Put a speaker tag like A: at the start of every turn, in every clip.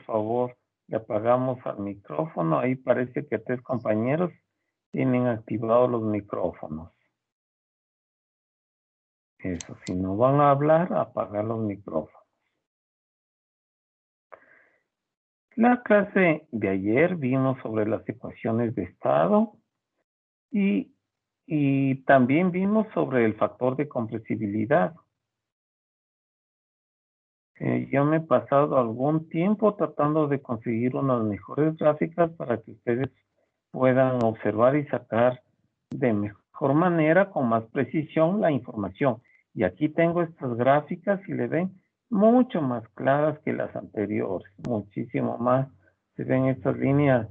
A: favor, le apagamos al micrófono. Ahí parece que 3 compañeros tienen activados los micrófonos. Eso, si no van a hablar, apagar los micrófonos. La clase de ayer vimos sobre las ecuaciones de estado y también vimos sobre el factor de compresibilidad. Yo me he pasado algún tiempo tratando de conseguir unas mejores gráficas para que ustedes puedan observar y sacar de mejor manera, con más precisión, la información. Y aquí tengo estas gráficas y le ven mucho más claras que las anteriores, muchísimo más. Se ven estas líneas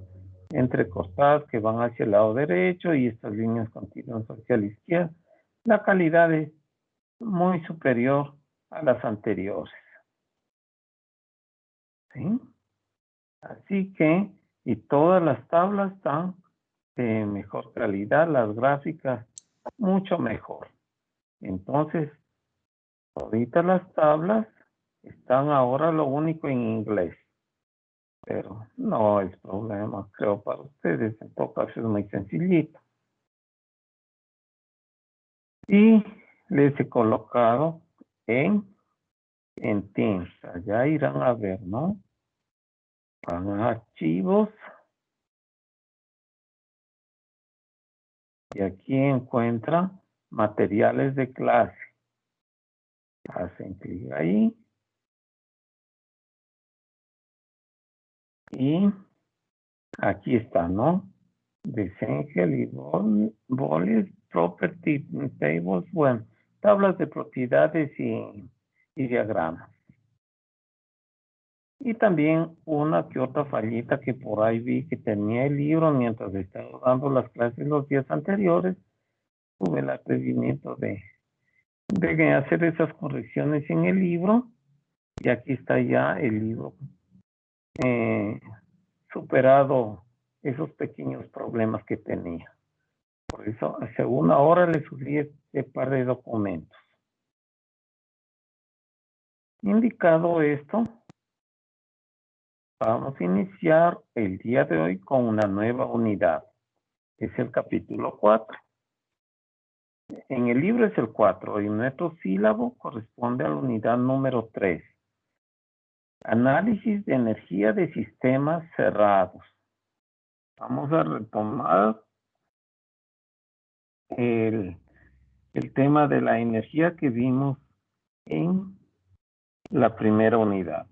A: entrecortadas que van hacia el lado derecho y estas líneas continuas hacia la izquierda. La calidad es muy superior a las anteriores. ¿Sí? Así que, y todas las tablas están de mejor calidad, las gráficas mucho mejor. Entonces, ahorita las tablas están ahora lo único en inglés, pero no es problema, creo, para ustedes. En todo caso es muy sencillito. Y les he colocado en Teams. Allá irán a ver, ¿no? Van a archivos. Y aquí encuentra materiales de clase. Hacen clic ahí. Y aquí está, ¿no? Desengel y Bolles, Property Tables, bueno, tablas de propiedades y diagramas. Y también una que otra fallita que por ahí vi que tenía el libro mientras estaba dando las clases los días anteriores. Tuve el atrevimiento de hacer esas correcciones en el libro. Y aquí está ya el libro superado esos pequeños problemas que tenía. Por eso, hace una hora le subí este par de documentos. Indicado esto, vamos a iniciar el día de hoy con una nueva unidad. Es el capítulo 4. En el libro es el 4 y nuestro sílabo corresponde a la unidad número 3. Análisis de energía de sistemas cerrados. Vamos a retomar el tema de la energía que vimos en la primera unidad.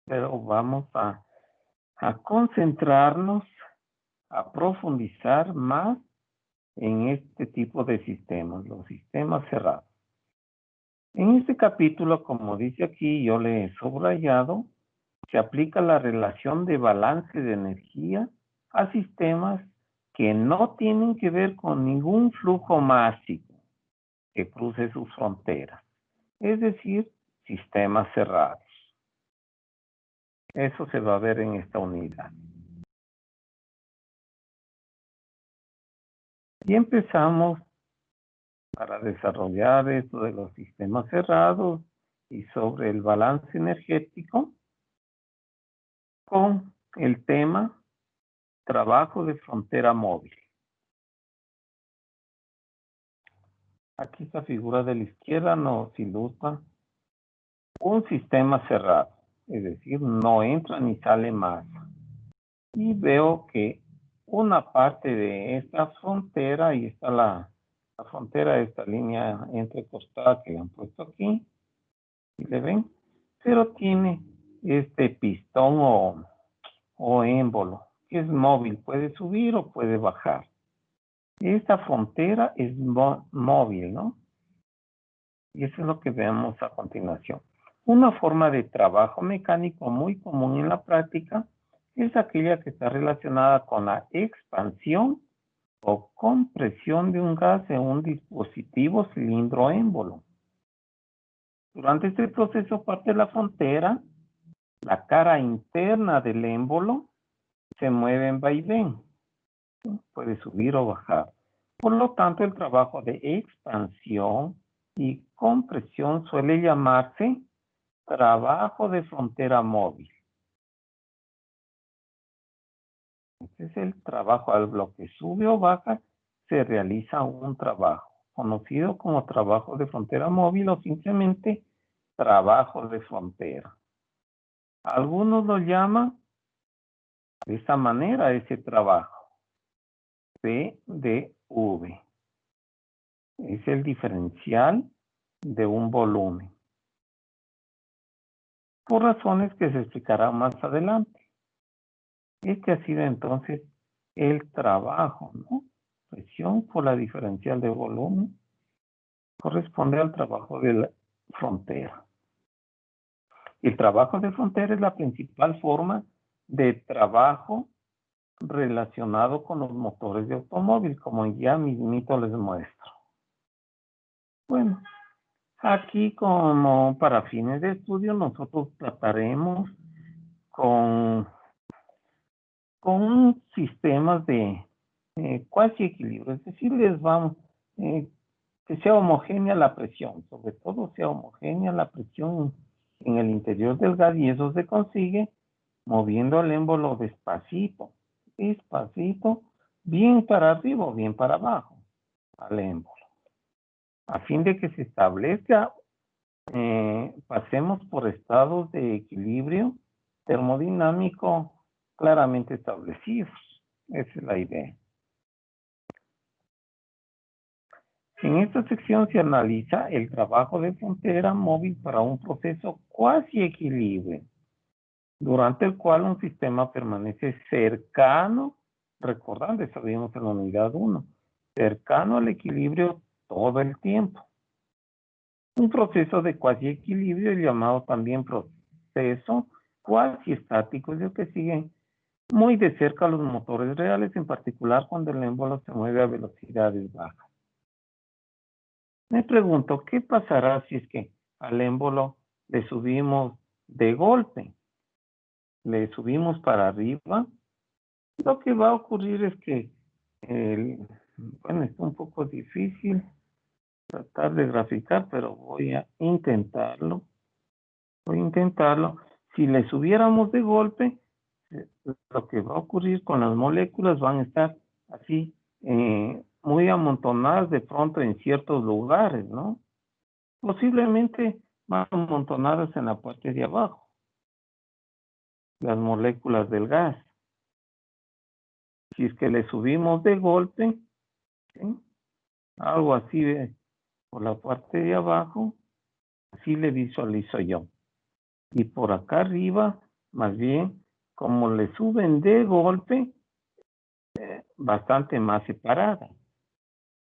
A: Pero vamos a concentrarnos, a profundizar más en este tipo de sistemas, los sistemas cerrados. En este capítulo, como dice aquí, yo le he subrayado, se aplica la relación de balance de energía a sistemas que no tienen que ver con ningún flujo másico que cruce sus fronteras, es decir, sistemas cerrados. Eso se va a ver en esta unidad. Y empezamos para desarrollar esto de los sistemas cerrados y sobre el balance energético con el tema trabajo de frontera móvil. Aquí esta figura de la izquierda nos ilustra un sistema cerrado, es decir, no entra ni sale más. Y veo que una parte de esta frontera, ahí está la frontera de esta línea entrecostada que le han puesto aquí, y le ven, pero tiene este pistón o émbolo, que es móvil, puede subir o puede bajar. Esta frontera es móvil, ¿no? Y eso es lo que vemos a continuación. Una forma de trabajo mecánico muy común en la práctica es aquella que está relacionada con la expansión o compresión de un gas en un dispositivo cilindro émbolo. Durante este proceso parte de la frontera, la cara interna del émbolo se mueve en vaivén. Puede subir o bajar. Por lo tanto, el trabajo de expansión y compresión suele llamarse trabajo de frontera móvil. Este es el trabajo. Al bloque sube o baja, se realiza un trabajo, conocido como trabajo de frontera móvil o simplemente trabajo de frontera. Algunos lo llaman de esa manera ese trabajo, PDV. Es el diferencial de un volumen, por razones que se explicará más adelante. Este ha sido entonces el trabajo, ¿no? Presión por la diferencial de volumen corresponde al trabajo de la frontera. El trabajo de frontera es la principal forma de trabajo relacionado con los motores de automóvil, como ya mismito les muestro. Bueno, aquí como para fines de estudio nosotros trataremos con sistemas de cuasi equilibrio, es decir, les vamos que sea homogénea la presión, sobre todo sea homogénea la presión en el interior del gas, y eso se consigue moviendo el émbolo despacito, bien para arriba o bien para abajo al émbolo, a fin de que se establezca, pasemos por estados de equilibrio termodinámico claramente establecidos. Esa es la idea. En esta sección se analiza el trabajo de frontera móvil para un proceso cuasi equilibrio, durante el cual un sistema permanece cercano, recordando, eso vimos en la unidad 1, cercano al equilibrio todo el tiempo. Un proceso de cuasi equilibrio llamado también proceso cuasi estático, es el que sigue muy de cerca a los motores reales, en particular cuando el émbolo se mueve a velocidades bajas. Me pregunto, ¿qué pasará si es que al émbolo le subimos de golpe? Le subimos para arriba. Lo que va a ocurrir es que, bueno, está un poco difícil tratar de graficar, pero voy a intentarlo. Si le subiéramos de golpe, lo que va a ocurrir con las moléculas van a estar así, muy amontonadas de pronto en ciertos lugares, ¿no? Posiblemente más amontonadas en la parte de abajo, las moléculas del gas. Si es que le subimos de golpe, ¿sí? Algo así por la parte de abajo, así le visualizo yo. Y por acá arriba, más bien, como le suben de golpe, bastante más separada.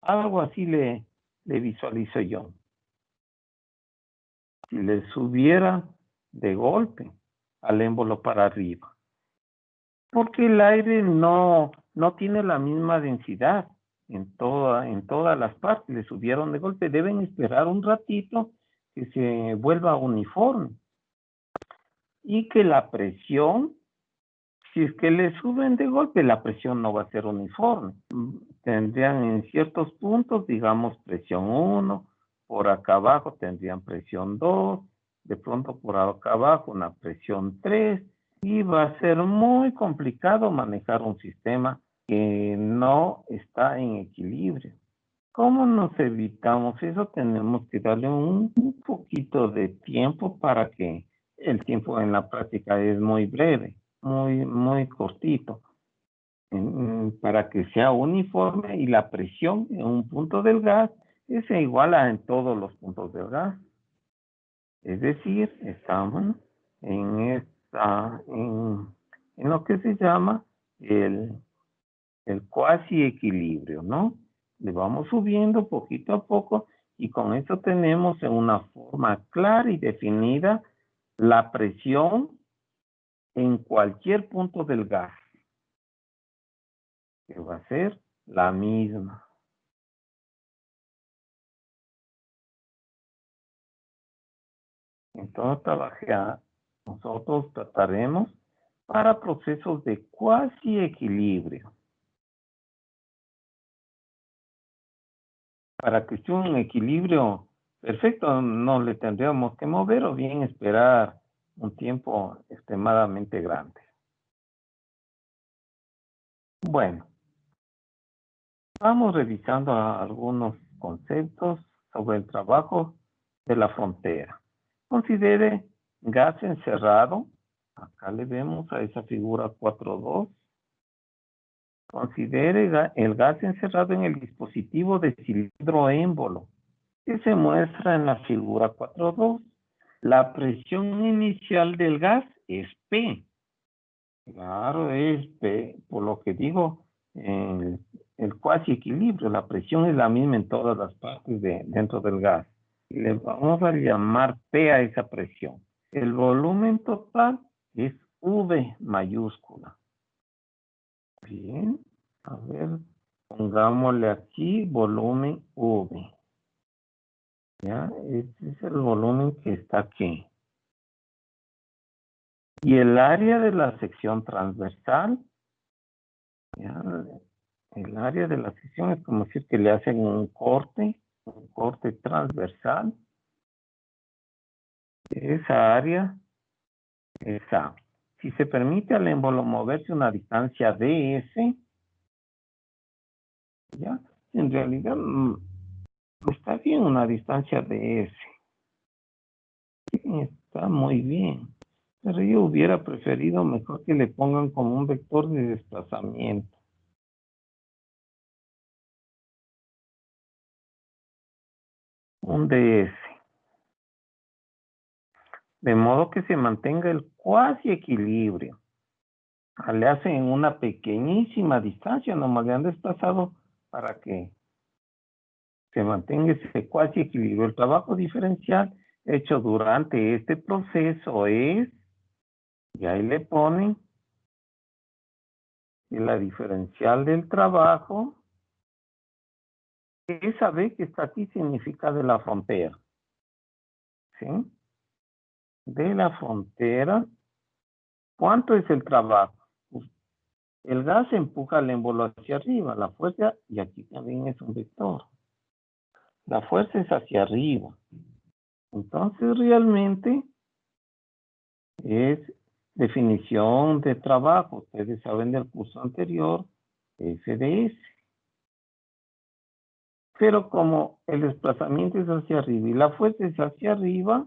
A: Algo así le visualizo yo. Si le subiera de golpe al émbolo para arriba. Porque el aire no tiene la misma densidad en todas las partes. Le subieron de golpe. Deben esperar un ratito que se vuelva uniforme. Y que la presión, si es que le suben de golpe, la presión no va a ser uniforme. Tendrían en ciertos puntos, digamos, presión 1, por acá abajo tendrían presión 2, de pronto por acá abajo una presión 3, y va a ser muy complicado manejar un sistema que no está en equilibrio. ¿Cómo nos evitamos eso? Tenemos que darle un poquito de tiempo, para que el tiempo en la práctica es muy breve, muy cortito, para que sea uniforme y la presión en un punto del gas es igual a en todos los puntos del gas. Es decir, estamos en lo que se llama el cuasi equilibrio, ¿no? Le vamos subiendo poquito a poco, y con eso tenemos en una forma clara y definida la presión en cualquier punto del gas, que va a ser la misma. Entonces, nosotros trataremos para procesos de cuasi equilibrio. Para que esté un equilibrio perfecto, no le tendríamos que mover o bien esperar un tiempo extremadamente grande. Bueno, vamos revisando algunos conceptos sobre el trabajo de la frontera. Considere gas encerrado. Acá le vemos a esa figura 4.2. Considere el gas encerrado en el dispositivo de cilindro émbolo, que se muestra en la figura 4.2. La presión inicial del gas es P. Claro, es P, por lo que digo, el cuasi equilibrio, la presión es la misma en todas las partes dentro del gas. Y le vamos a llamar P a esa presión. El volumen total es V mayúscula. Bien, a ver, pongámosle aquí volumen V. Ya, este es el volumen que está aquí. Y el área de la sección transversal, ya, el área de la sección es como decir que le hacen un corte transversal. Esa área es A. Si se permite al émbolo moverse una distancia ds, ya, en realidad está bien una distancia ds. Está muy bien. Pero yo hubiera preferido mejor que le pongan como un vector de desplazamiento. Un ds. De modo que se mantenga el cuasi equilibrio. Le hacen una pequeñísima distancia, nomás le han desplazado para que se mantenga ese cuasi equilibrio. El trabajo diferencial hecho durante este proceso es, y ahí le ponen, y la diferencial del trabajo, esa B que está aquí significa de la frontera, ¿sí? De la frontera, ¿cuánto es el trabajo? Pues, el gas empuja el émbolo hacia arriba, la fuerza, y aquí también es un vector. La fuerza es hacia arriba. Entonces, realmente es definición de trabajo. Ustedes saben del curso anterior, FDS. Pero como el desplazamiento es hacia arriba y la fuerza es hacia arriba,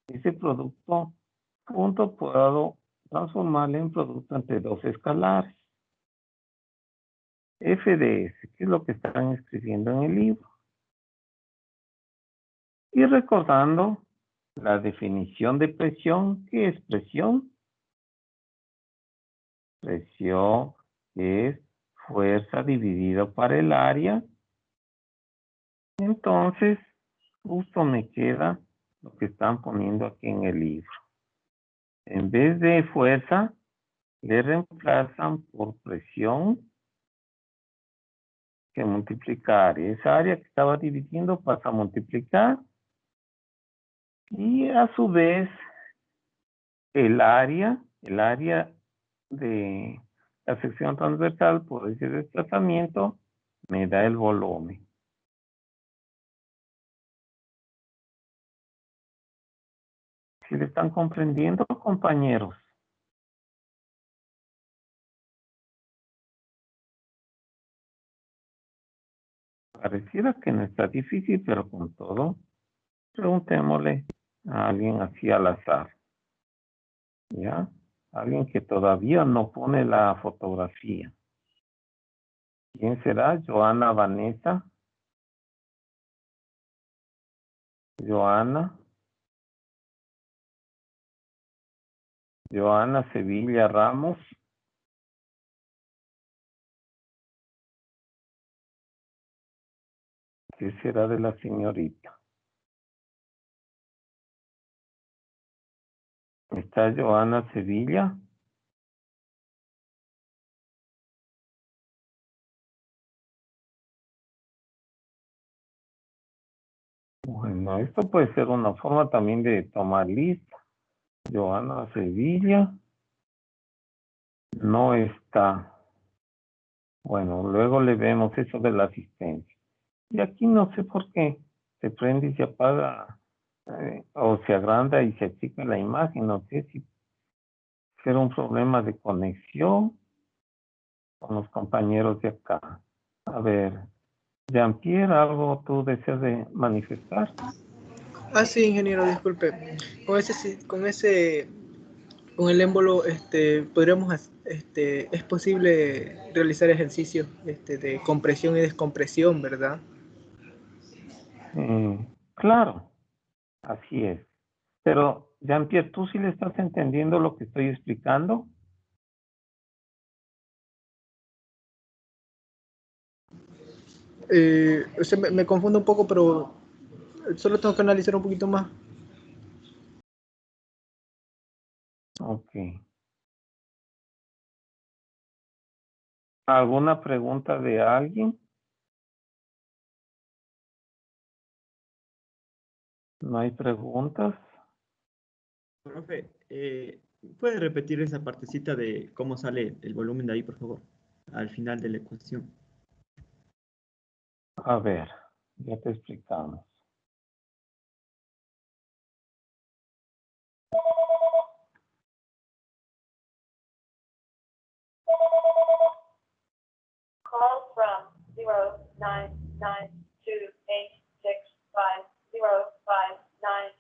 A: ese producto punto puedo transformarlo en producto entre dos escalares. FDS, que es lo que están escribiendo en el libro. Y recordando la definición de presión, ¿qué es presión? Presión es fuerza dividido por el área. Entonces, justo me queda lo que están poniendo aquí en el libro. En vez de fuerza, le reemplazan por presión que multiplicar. Esa área que estaba dividiendo pasa a multiplicar. Y a su vez, el área de la sección transversal por ese desplazamiento me da el volumen. ¿Sí le están comprendiendo, compañeros? Pareciera que no está difícil, pero con todo, preguntémosle a alguien así al azar. ¿Ya? Alguien que todavía no pone la fotografía. ¿Quién será? Joana Vanessa. Joana. Joana Sevilla Ramos. ¿Qué será de la señorita? ¿Está Joana Sevilla? Bueno, esto puede ser una forma también de tomar lista. Joana Sevilla no está. Bueno, luego le vemos eso de la asistencia. Y aquí no sé por qué se prende y se apaga o se agranda y se achica la imagen. No sé si será un problema de conexión con los compañeros de acá. A ver, Jean-Pierre, ¿algo tú deseas de manifestar?
B: Ah, sí, ingeniero, disculpe. Con el émbolo, podríamos, es posible realizar ejercicios, de compresión y descompresión, ¿verdad?
A: Claro, así es. Pero, Jean-Pierre, ¿tú sí le estás entendiendo lo que estoy explicando?
B: O sea, me confundo un poco, pero solo tengo que analizar un poquito más.
A: Ok. ¿Alguna pregunta de alguien? ¿No hay preguntas?
C: Profe, ¿puede repetir esa partecita de cómo sale el volumen de ahí, por favor? Al final de la ecuación.
A: A ver, ya te explicamos.
D: Call from 0992865059.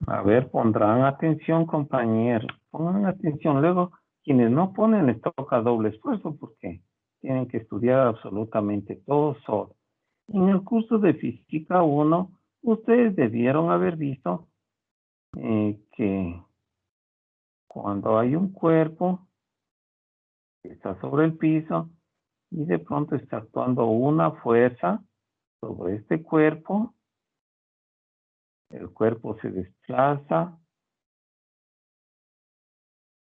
A: A ver, pondrán atención, compañeros. Pongan atención. Luego, quienes no ponen les toca doble esfuerzo porque tienen que estudiar absolutamente todo solo. En el curso de Física 1, ustedes debieron haber visto que cuando hay un cuerpo que está sobre el piso y de pronto está actuando una fuerza sobre este cuerpo, el cuerpo se desplaza,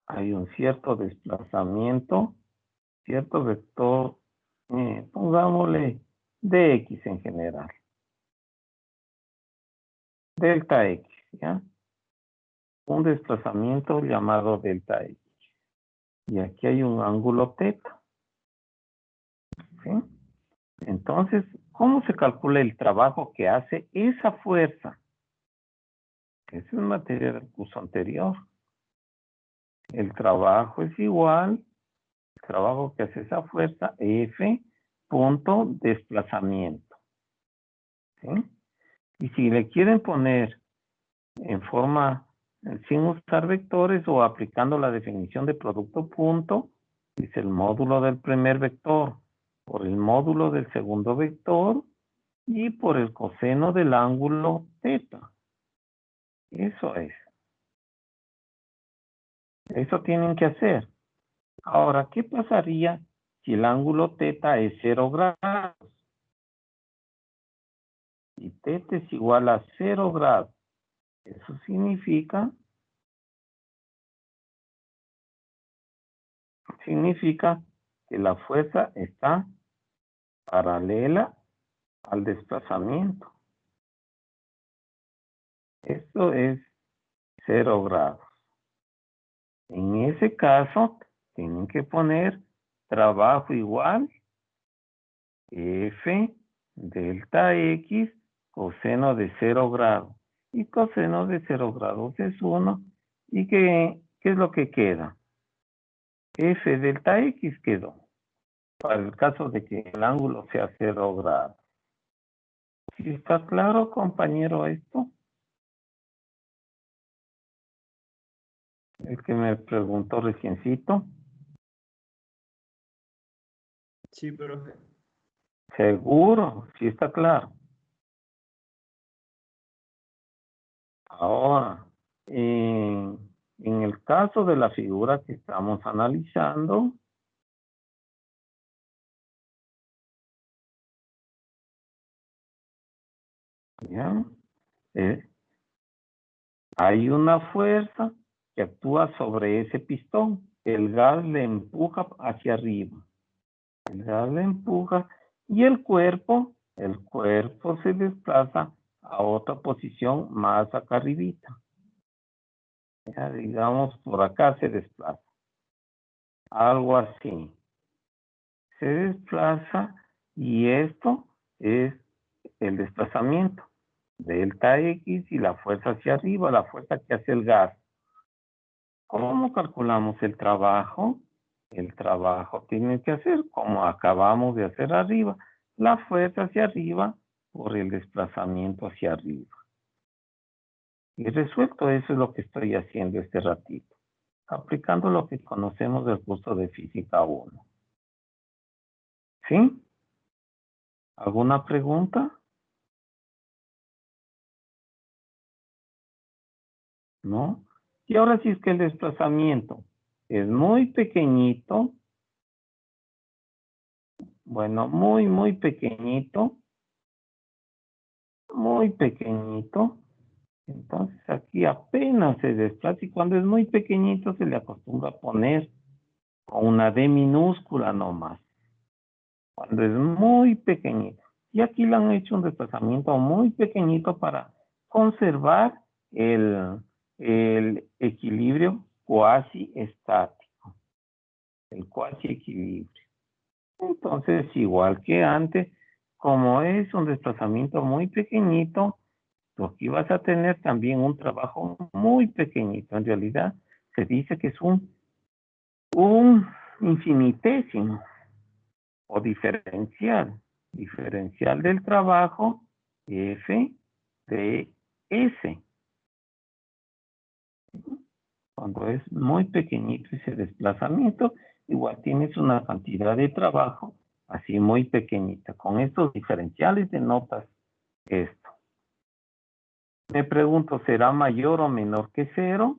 A: hay un cierto desplazamiento, cierto vector, pongámosle dx en general, delta x, ¿ya? Un desplazamiento llamado delta x. Y aquí hay un ángulo θ, ¿sí? Entonces, ¿cómo se calcula el trabajo que hace esa fuerza? Esa es materia del curso anterior. El trabajo es igual, el trabajo que hace esa fuerza, F punto desplazamiento, ¿sí? Y si le quieren poner en forma sin usar vectores o aplicando la definición de producto punto, es el módulo del primer vector por el módulo del segundo vector y por el coseno del ángulo θ. Eso es. Eso tienen que hacer. Ahora, ¿qué pasaría si el ángulo θ es 0 grados? Y θ es igual a 0 grados. Eso significa que la fuerza está paralela al desplazamiento. Esto es 0 grados. En ese caso, tienen que poner trabajo igual F delta X coseno de 0 grados. Y coseno de 0 grados es 1. ¿Y qué es lo que queda? F delta X quedó. Para el caso de que el ángulo sea 0 grados. ¿Sí está claro, compañero, esto? El que me preguntó reciencito.
C: Sí, profe.
A: Seguro, sí está claro. Ahora, en el caso de la figura que estamos analizando, ¿ya? Hay una fuerza que actúa sobre ese pistón. El gas le empuja hacia arriba. El gas le empuja y el cuerpo se desplaza a otra posición más acá arribita. Ya, digamos, por acá se desplaza. Algo así. Se desplaza y esto es el desplazamiento. Delta X y la fuerza hacia arriba, la fuerza que hace el gas. ¿Cómo calculamos el trabajo? El trabajo tiene que hacer como acabamos de hacer arriba. La fuerza hacia arriba por el desplazamiento hacia arriba. Y resuelto, eso es lo que estoy haciendo este ratito. Aplicando lo que conocemos del curso de Física 1. ¿Sí? ¿Alguna pregunta? ¿No? Y ahora sí es que el desplazamiento es muy pequeñito. Bueno, muy pequeñito. Muy pequeñito. Entonces aquí apenas se desplaza y cuando es muy pequeñito se le acostumbra a poner con una D minúscula nomás. Cuando es muy pequeñito. Y aquí le han hecho un desplazamiento muy pequeñito para conservar el equilibrio cuasi estático. El cuasi equilibrio. Entonces, igual que antes, como es un desplazamiento muy pequeñito, tú aquí vas a tener también un trabajo muy pequeñito. En realidad, se dice que es un infinitésimo o diferencial del trabajo F de S. Cuando es muy pequeñito ese desplazamiento, igual tienes una cantidad de trabajo así muy pequeñita. Con estos diferenciales denotas esto. Me pregunto, ¿será mayor o menor que 0?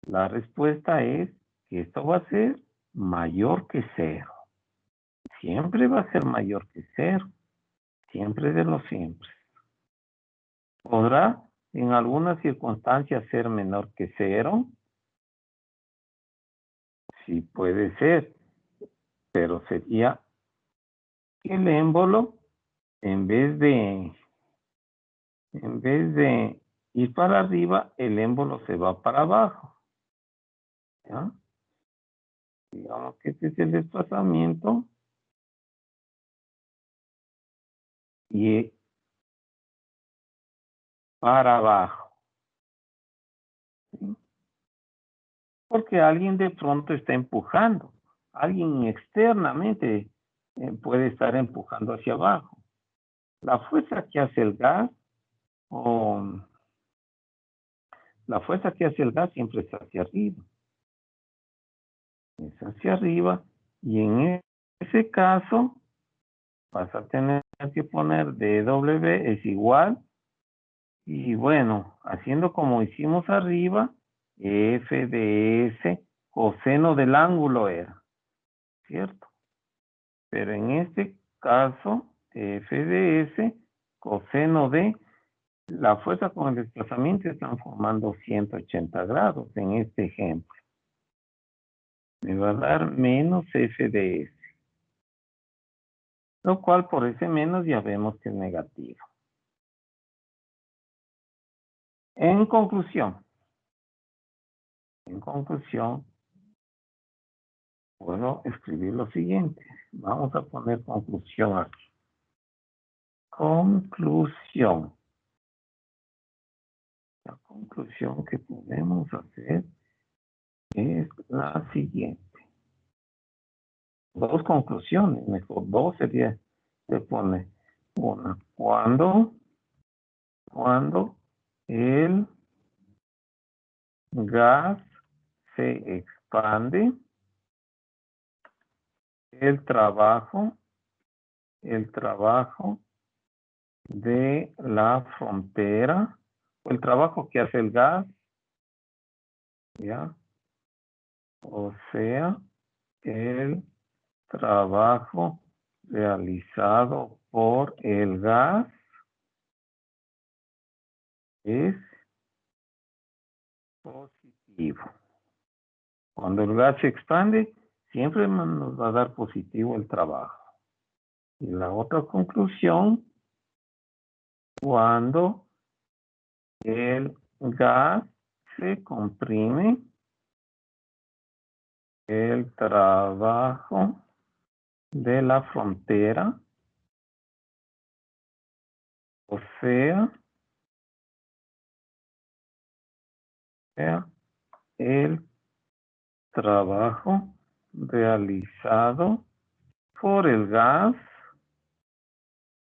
A: La respuesta es que esto va a ser mayor que 0. Siempre va a ser mayor que 0. Siempre de los siempre. ¿Podrá en algunas circunstancias ser menor que 0? Sí puede ser, pero sería que el émbolo, en vez de ir para arriba, el émbolo se va para abajo. ¿Ya? Digamos que este es el desplazamiento y para abajo. ¿Sí? Porque alguien de pronto está empujando. Alguien externamente puede estar empujando hacia abajo. La fuerza que hace el gas siempre es hacia arriba. Es hacia arriba y en ese caso vas a tener que poner dW es igual y bueno, haciendo como hicimos arriba, F de S coseno del ángulo era, ¿cierto? Pero en este caso, F de S coseno de la fuerza con el desplazamiento están formando 180 grados en este ejemplo. Me va a dar menos F de S. Lo cual por ese menos ya vemos que es negativo. En conclusión, puedo escribir lo siguiente. Vamos a poner conclusión aquí. Conclusión. La conclusión que podemos hacer es la siguiente. Dos conclusiones, mejor dos sería, se pone una. Cuando el gas se expande, el trabajo de la frontera, o el trabajo que hace el gas, ¿ya? O sea, el trabajo realizado por el gas es positivo. Cuando el gas se expande, siempre nos va a dar positivo el trabajo. Y la otra conclusión, cuando el gas se comprime, el trabajo de la frontera, o sea, el trabajo realizado por el gas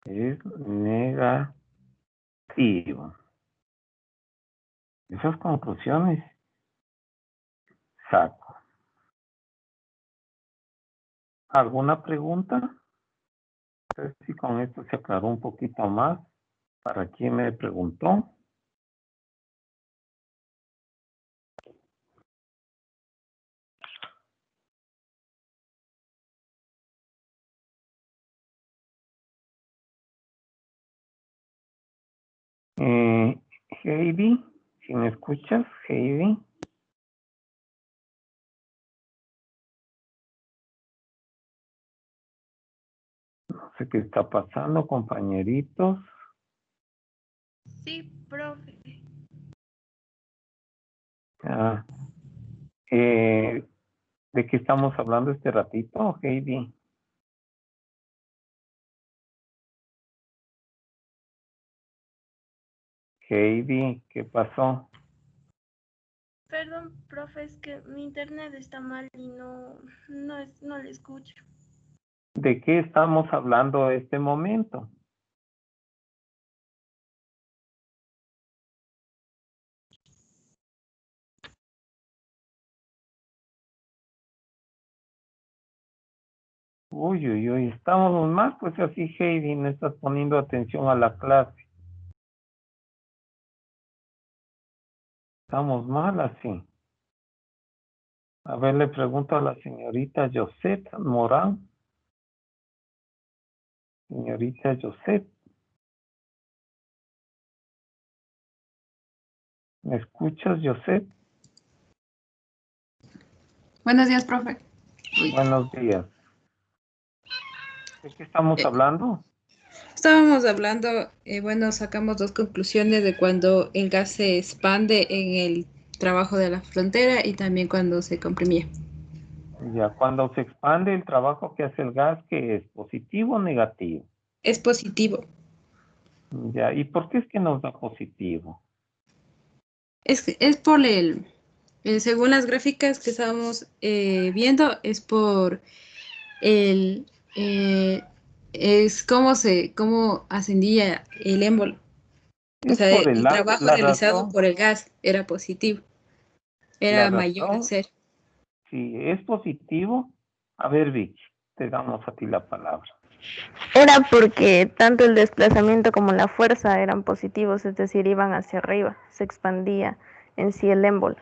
A: es negativo. Esas conclusiones saco. ¿Alguna pregunta? No sé si con esto se aclaró un poquito más. ¿Para quién me preguntó? Heidi, si me escuchas, Heidi. No sé qué está pasando, compañeritos.
E: Sí, profe.
A: Ah, ¿de qué estamos hablando este ratito, Heidi? Heidi, ¿qué pasó?
E: Perdón, profe, es que mi internet está mal y no le escucho.
A: ¿De qué estamos hablando este momento? Uy, uy, uy, estamos mal, pues así, Heidi, no estás poniendo atención a la clase. Estamos mal así. A ver, le pregunto a la señorita Josette Morán. Señorita Josette, ¿me escuchas, Josette?
F: Buenos días, profe.
A: Buenos días. ¿De qué estamos hablando?
F: Estábamos hablando, bueno, sacamos dos conclusiones de cuando el gas se expande en el trabajo de la frontera y también cuando se comprimía.
A: Ya, cuando se expande el trabajo que hace el gas, ¿que es positivo o negativo?
F: Es positivo.
A: Ya, ¿y por qué es que nos da positivo?
F: Es por según las gráficas que estábamos viendo, es por el, es cómo ascendía el émbolo. O
A: Es
F: sea,
A: por
F: el trabajo
A: la
F: realizado
A: razón,
F: por el gas era positivo,
A: la
F: era mayor a
A: razón,
F: cero.
A: si es positivo, a ver, Vicky, te damos a ti la palabra.
G: Era porque tanto el desplazamiento como la fuerza eran positivos, es decir, iban hacia arriba, se expandía en sí el émbolo.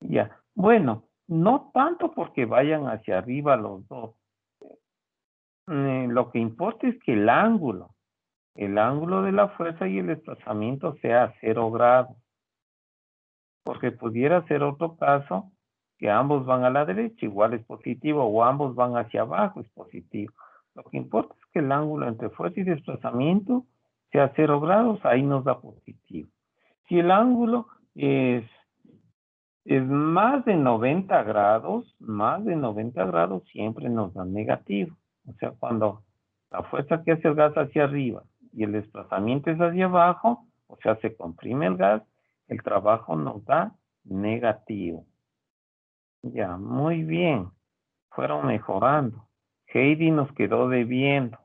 A: Ya, bueno, no tanto porque vayan hacia arriba los dos. Lo que importa es que el ángulo de la fuerza y el desplazamiento sea 0 grados. Porque pudiera ser otro caso que ambos van a la derecha, igual es positivo, o ambos van hacia abajo, es positivo. Lo que importa es que el ángulo entre fuerza y desplazamiento sea 0 grados, ahí nos da positivo. Si el ángulo es más de 90 grados, siempre nos da negativo. O sea, cuando la fuerza que hace el gas hacia arriba y el desplazamiento es hacia abajo, o sea, se comprime el gas, el trabajo nos da negativo. Ya, muy bien. Fueron mejorando. Heidi nos quedó debiendo.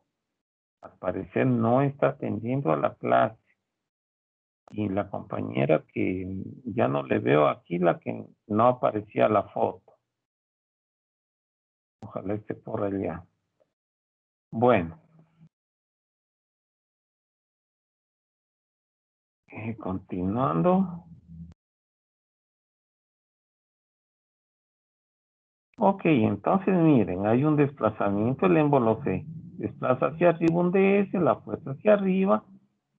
A: Al parecer no está atendiendo a la clase. Y la compañera que ya no le veo aquí, la que no aparecía la foto. Ojalá esté por allá. Bueno. Continuando. Ok, entonces miren, hay un desplazamiento, el émbolo se desplaza hacia arriba un DS, la fuerza hacia arriba,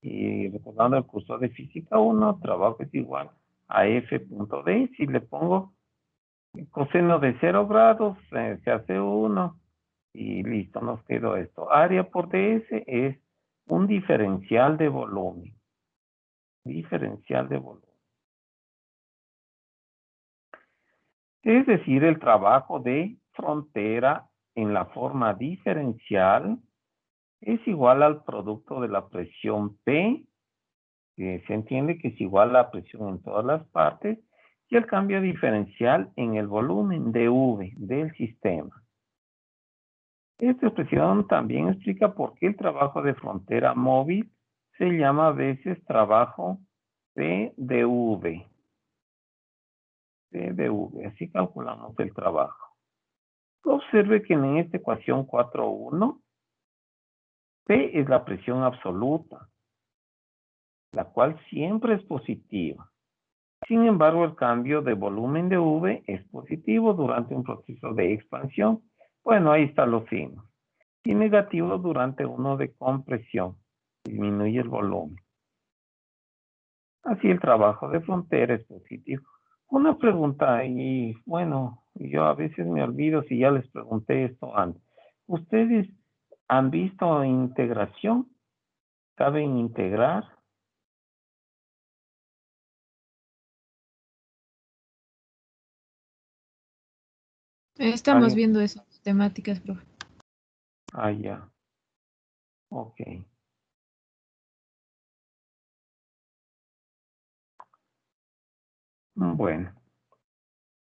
A: y recordando el curso de física 1, trabajo es igual a F.D. Si le pongo El coseno de 0 grados se hace 1 y listo, nos quedó esto. Área por ds es un diferencial de volumen. Diferencial de volumen. Es decir, el trabajo de frontera en la forma diferencial es igual al producto de la presión P, que se entiende que es igual a la presión en todas las partes, y el cambio diferencial en el volumen dV del sistema. Esta expresión también explica por qué el trabajo de frontera móvil se llama a veces trabajo PdV. PdV, así calculamos el trabajo. Observe que en esta ecuación 4.1, P es la presión absoluta, la cual siempre es positiva. Sin embargo, el cambio de volumen de V es positivo durante un proceso de expansión. Bueno, ahí está los signos. Y negativo durante uno de compresión. Disminuye el volumen. Así el trabajo de frontera es positivo. Una pregunta, y bueno, yo a veces me olvido si ya les pregunté esto antes. ¿Ustedes han visto integración? ¿Saben integrar?
F: Estamos
A: ¿Alguien?
F: viendo esas temáticas, profe.
A: Ah, ya. Ok. Bueno.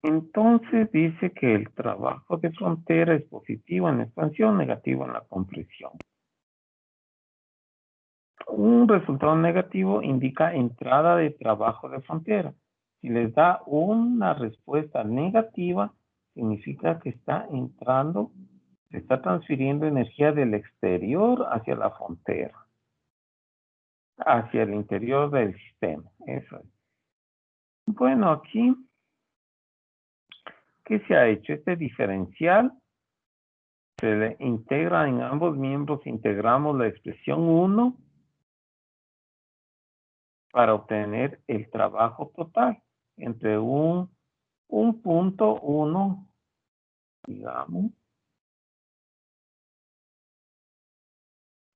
A: Entonces dice que el trabajo de frontera es positivo en la expansión, negativo en la compresión. Un resultado negativo indica entrada de trabajo de frontera. Si les da una respuesta negativa, significa que está entrando, se está transfiriendo energía del exterior hacia la frontera, hacia el interior del sistema. Eso es. Bueno, aquí, ¿qué se ha hecho? Este diferencial se le integra en ambos miembros, integramos la expresión 1 para obtener el trabajo total entre un punto 1, digamos,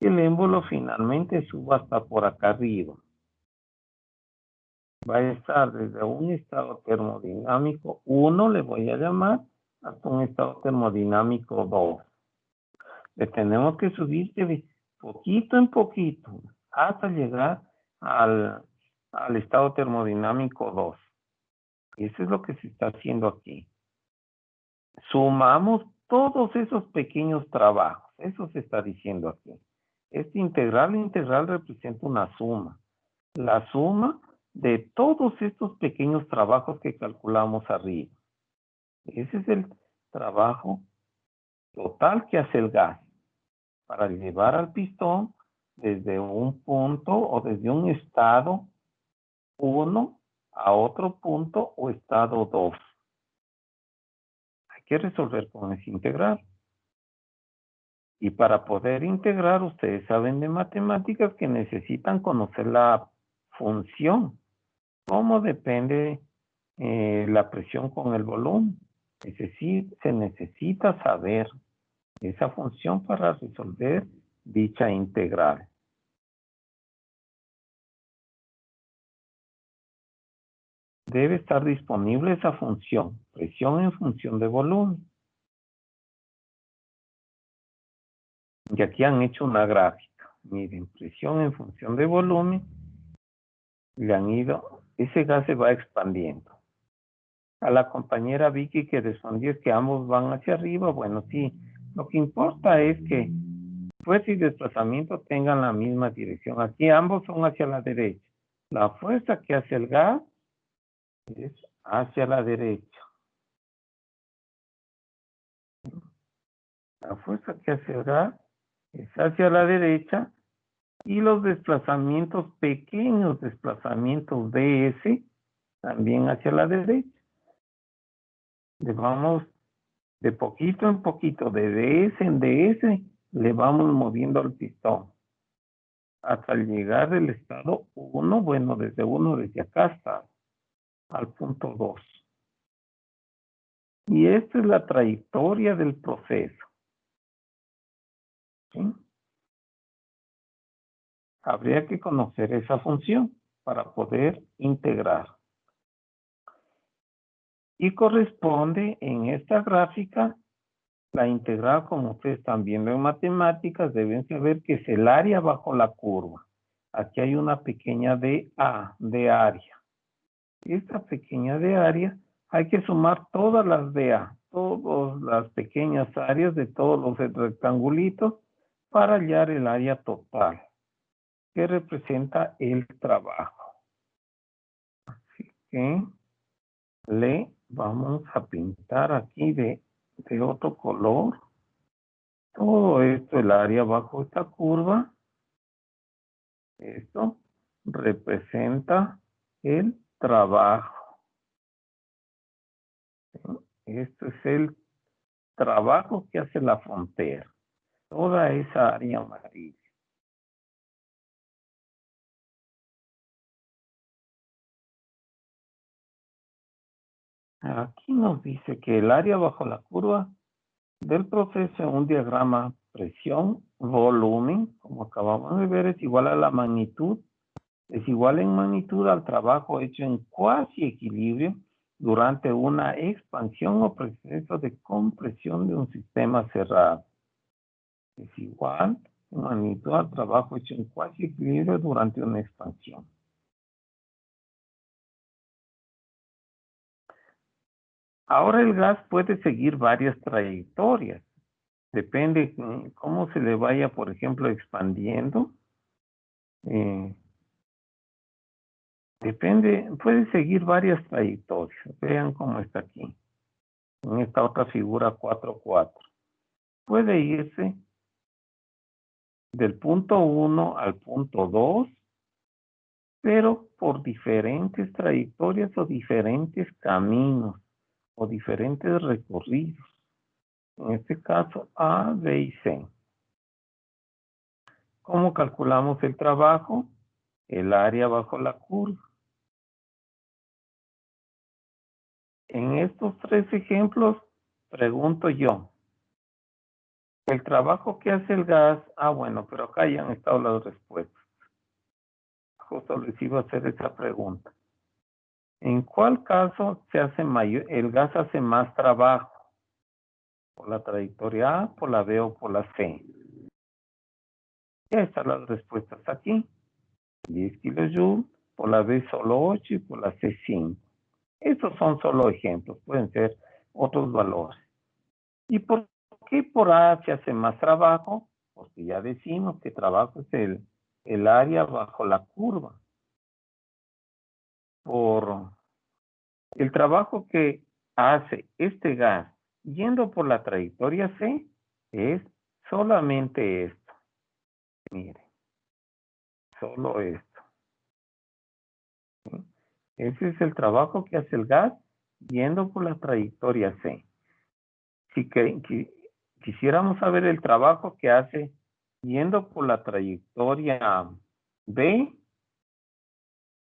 A: y el émbolo finalmente suba hasta por acá arriba. Va a estar desde un estado termodinámico 1, le voy a llamar, hasta un estado termodinámico 2. Le tenemos que subir de poquito en poquito hasta llegar al estado termodinámico 2. Eso es lo que se está haciendo aquí. Sumamos todos esos pequeños trabajos. Eso se está diciendo aquí. Este integral representa una suma. La suma de todos estos pequeños trabajos que calculamos arriba. Ese es el trabajo total que hace el gas para llevar al pistón desde un punto o desde un estado 1 a otro punto o estado 2. Hay que resolver con ese integral. Y para poder integrar, ustedes saben de matemáticas que necesitan conocer la función. ¿Cómo depende la presión con el volumen? Se necesita saber esa función para resolver dicha integral. Debe estar disponible esa función, presión en función de volumen. Y aquí han hecho una gráfica. Miren, presión en función de volumen. Le han ido, ese gas se va expandiendo. A la compañera Vicky que respondió es que ambos van hacia arriba. Bueno, sí, lo que importa es que fuerza y desplazamiento tengan la misma dirección. Aquí ambos son hacia la derecha. La fuerza que hace el gas es hacia la derecha. La fuerza que hace el gas es hacia la derecha y los desplazamientos, pequeños desplazamientos ds, también hacia la derecha. Le vamos de poquito en poquito, de ds en ds, le vamos moviendo el pistón hasta llegar del estado 1, bueno, desde 1 desde acá hasta al punto 2. Y esta es la trayectoria del proceso. ¿Sí? Habría que conocer esa función para poder integrar. Y corresponde en esta gráfica, la integral, como ustedes están viendo en matemáticas, deben saber que es el área bajo la curva. Aquí hay una pequeña DA, de área. Esta pequeña de área, hay que sumar todas las DA, todas las pequeñas áreas de todos los rectangulitos para hallar el área total, que representa el trabajo. Así que le vamos a pintar aquí de otro color. Todo esto, el área bajo esta curva, esto representa el trabajo. ¿Sí? Esto es el trabajo que hace la frontera. Toda esa área amarilla. Aquí nos dice que el área bajo la curva del proceso en un diagrama presión, volumen, como acabamos de ver, es igual a la magnitud, es igual en magnitud al trabajo hecho en cuasi equilibrio durante una expansión o proceso de compresión de un sistema cerrado. Es igual en magnitud al trabajo hecho en cuasi equilibrio durante una expansión. Ahora el gas puede seguir varias trayectorias. Depende cómo se le vaya, por ejemplo, expandiendo. Puede seguir varias trayectorias. Vean cómo está aquí. En esta otra figura 4.4. Puede irse del punto 1 al punto 2, pero por diferentes trayectorias o diferentes caminos o diferentes recorridos. En este caso, A, B y C. ¿Cómo calculamos el trabajo? El área bajo la curva. En estos tres ejemplos, pregunto yo, el trabajo que hace el gas, bueno, pero acá ya han estado las respuestas. Justo les iba a hacer esa pregunta. ¿En cuál caso se hace el gas hace más trabajo? ¿Por la trayectoria A, por la B o por la C? Ya están las respuestas aquí. 10 kilojoules, por la B solo 8 y por la C 5. Estos son solo ejemplos, pueden ser otros valores. ¿Y por qué por A se hace más trabajo? Porque ya decimos que trabajo es el área bajo la curva. Por el trabajo que hace este gas yendo por la trayectoria C es solamente esto. Mire, solo esto. ¿Sí? Ese es el trabajo que hace el gas yendo por la trayectoria C. Si quisiéramos saber el trabajo que hace yendo por la trayectoria B,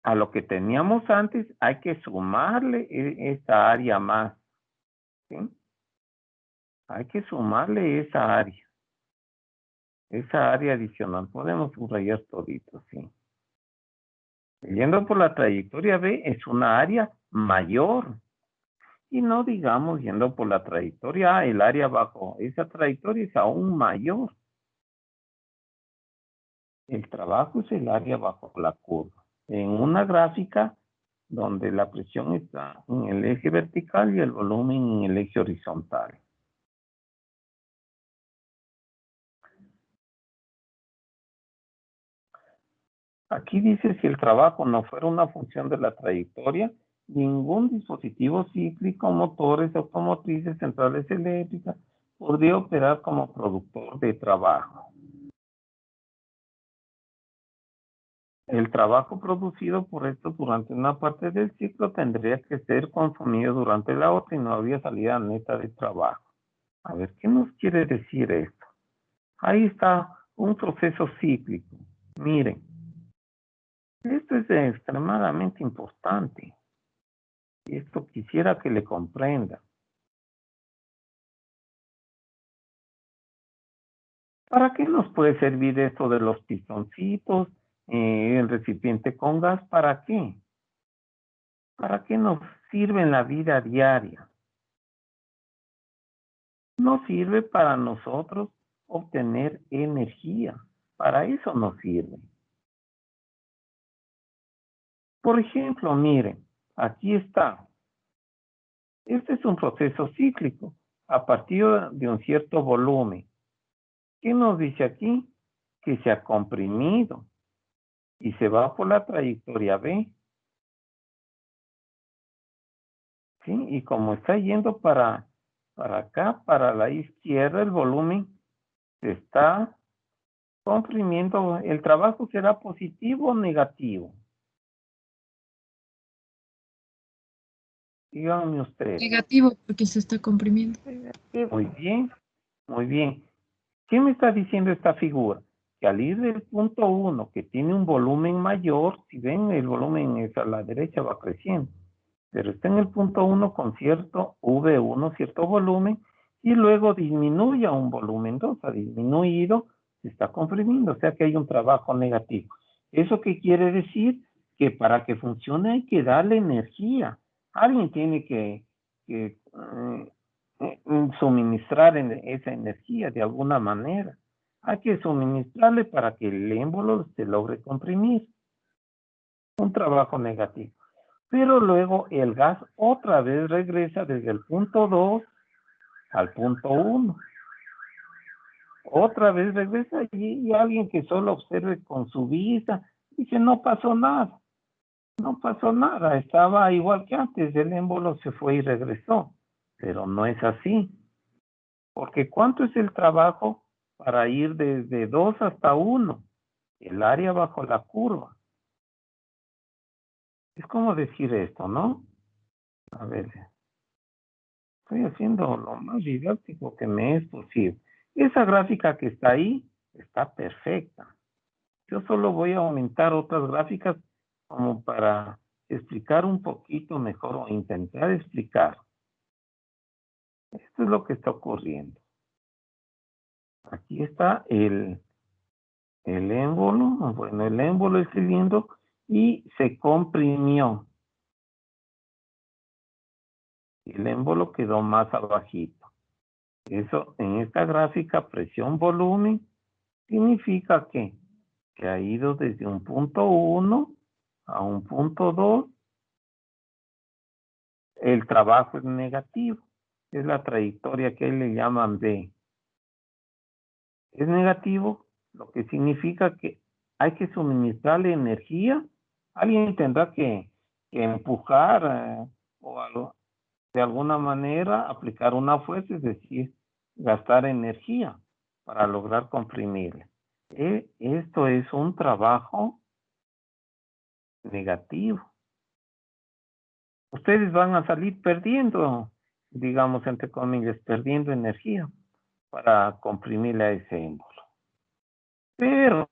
A: a lo que teníamos antes hay que sumarle esta área más. ¿Sí? Hay que sumarle esa área adicional. Podemos subrayar todito, ¿sí? Yendo por la trayectoria B es una área mayor. Y no digamos yendo por la trayectoria A, el área bajo esa trayectoria es aún mayor. El trabajo es el área bajo la curva. En una gráfica donde la presión está en el eje vertical y el volumen en el eje horizontal. Aquí dice, si el trabajo no fuera una función de la trayectoria, ningún dispositivo cíclico, motores automotrices, centrales eléctricas, podría operar como productor de trabajo. El trabajo producido por esto durante una parte del ciclo tendría que ser consumido durante la otra y no habría salida neta de trabajo. A ver, ¿qué nos quiere decir esto? Ahí está un proceso cíclico. Miren, esto es extremadamente importante. Y esto quisiera que le comprenda. ¿Para qué nos puede servir esto de los pistoncitos, el recipiente con gas? ¿Para qué? ¿Para qué nos sirve en la vida diaria? Nos sirve para nosotros obtener energía. Para eso nos sirve. Por ejemplo, miren, aquí está. Este es un proceso cíclico a partir de un cierto volumen. ¿Qué nos dice aquí? Que se ha comprimido y se va por la trayectoria B. ¿Sí? Y como está yendo para acá, para la izquierda, el volumen se está comprimiendo. ¿El trabajo será positivo o negativo? Díganme ustedes.
F: Negativo, porque se está comprimiendo.
A: Muy bien, muy bien. ¿Qué me está diciendo esta figura? Que al ir del punto 1, que tiene un volumen mayor, si ven, el volumen es a la derecha, va creciendo. Pero está en el punto 1 con cierto V1, cierto volumen, y luego disminuye a un volumen 2, ha disminuido, se está comprimiendo, o sea que hay un trabajo negativo. ¿Eso qué quiere decir? Que para que funcione hay que darle energía. Alguien tiene que suministrar esa energía de alguna manera. Hay que suministrarle para que el émbolo se logre comprimir. Un trabajo negativo. Pero luego el gas otra vez regresa desde el punto 2 al punto 1. Otra vez regresa y alguien que solo observe con su vista dice no pasó nada. No pasó nada, estaba igual que antes, el émbolo se fue y regresó. Pero no es así. Porque ¿cuánto es el trabajo para ir desde 2 hasta 1? El área bajo la curva. Es como decir esto, ¿no? A ver, estoy haciendo lo más didáctico que me es posible. Esa gráfica que está ahí está perfecta. Yo solo voy a aumentar otras gráficas como para explicar un poquito mejor o intentar explicar. Esto es lo que está ocurriendo. Aquí está el émbolo, bueno, el émbolo el cilindro y se comprimió. El émbolo quedó más abajito. Eso en esta gráfica presión-volumen significa que ha ido desde un punto 1 a un punto 2. El trabajo es negativo. Es la trayectoria que le llaman B. Es negativo, lo que significa que hay que suministrarle energía. Alguien tendrá que empujar o algo, de alguna manera aplicar una fuerza, es decir, gastar energía para lograr comprimirle. Esto es un trabajo negativo. Ustedes van a salir perdiendo, digamos, entre comillas, perdiendo energía para comprimirle a ese émbolo. Pero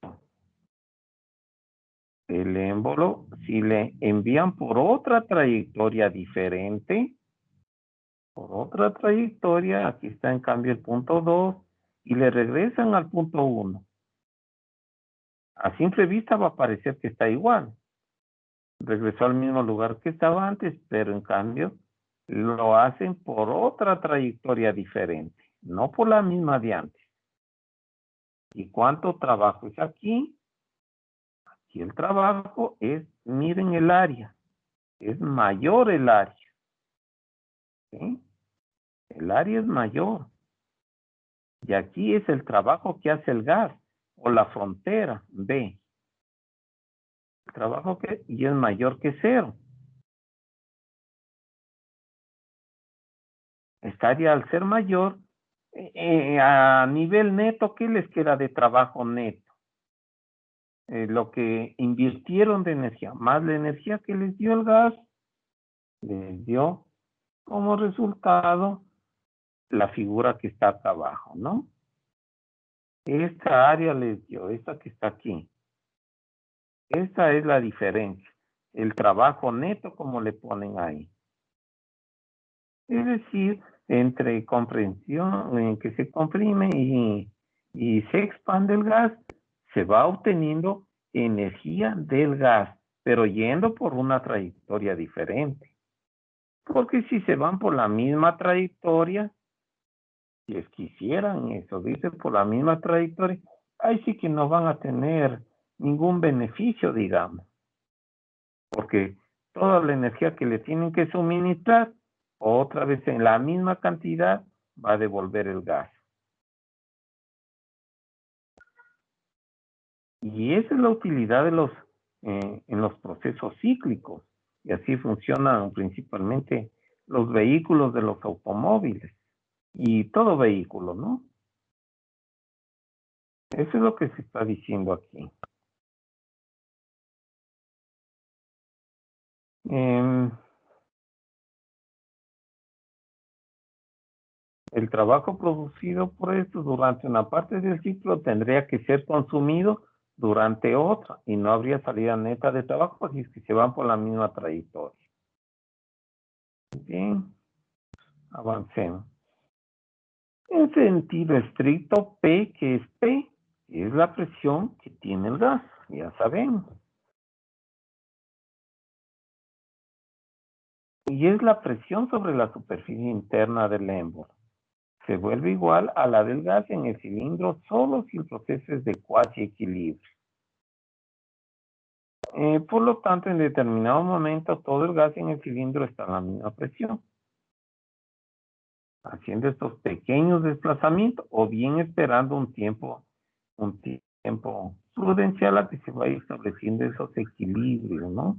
A: el émbolo, si le envían por otra trayectoria diferente, aquí está en cambio el punto 2, y le regresan al punto 1. A simple vista va a parecer que está igual. Regresó al mismo lugar que estaba antes, pero en cambio lo hacen por otra trayectoria diferente, no por la misma de antes. ¿Y cuánto trabajo es aquí? Aquí el trabajo es, miren el área, es mayor el área. ¿Sí? El área es mayor. Y aquí es el trabajo que hace el gas o la frontera B. El trabajo y es mayor que 0. Esta área al ser mayor, a nivel neto, ¿qué les queda de trabajo neto? Lo que invirtieron de energía, más la energía que les dio el gas, les dio como resultado la figura que está acá abajo, ¿no? Esta área les dio, esta que está aquí. Esta es la diferencia. El trabajo neto, como le ponen ahí. Es decir, entre comprensión, en que se comprime y se expande el gas, se va obteniendo energía del gas, pero yendo por una trayectoria diferente. Porque si se van por la misma trayectoria, si es que hicieran eso, dice por la misma trayectoria, ahí sí que no van a tener ningún beneficio, digamos. Porque toda la energía que le tienen que suministrar, otra vez en la misma cantidad, va a devolver el gas. Y esa es la utilidad de en los procesos cíclicos. Y así funcionan principalmente los vehículos de los automóviles. Y todo vehículo, ¿no? Eso es lo que se está diciendo aquí. El trabajo producido por esto durante una parte del ciclo tendría que ser consumido durante otra y no habría salida neta de trabajo si es que se van por la misma trayectoria. Bien, avancemos. En sentido estricto, P, que es P, es la presión que tiene el gas, ya sabemos. Y es la presión sobre la superficie interna del émbolo. Se vuelve igual a la del gas en el cilindro solo si el proceso es de cuasi equilibrio. Por lo tanto, en determinado momento todo el gas en el cilindro está a la misma presión, haciendo estos pequeños desplazamientos o bien esperando un tiempo prudencial a que se vaya estableciendo esos equilibrios, ¿no?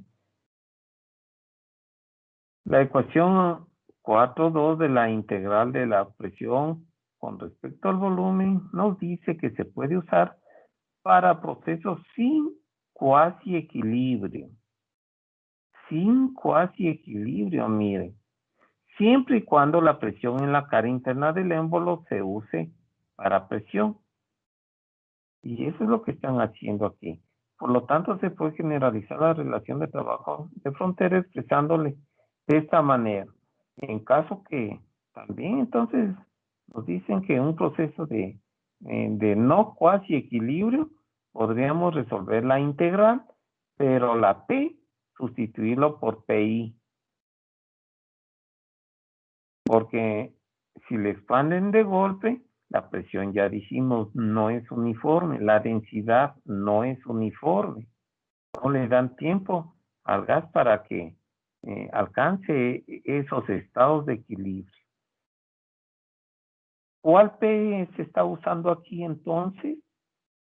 A: La ecuación 4.2 de la integral de la presión con respecto al volumen nos dice que se puede usar para procesos sin cuasi equilibrio. Sin cuasi equilibrio, miren. Siempre y cuando la presión en la cara interna del émbolo se use para presión. Y eso es lo que están haciendo aquí. Por lo tanto, se puede generalizar la relación de trabajo de frontera expresándole de esta manera. En caso que también entonces nos dicen que un proceso de no cuasi equilibrio, podríamos resolver la integral, pero la P sustituirlo por PI. Porque si le expanden de golpe, la presión, ya dijimos, no es uniforme, la densidad no es uniforme. No le dan tiempo al gas para que alcance esos estados de equilibrio. ¿Cuál P se está usando aquí entonces?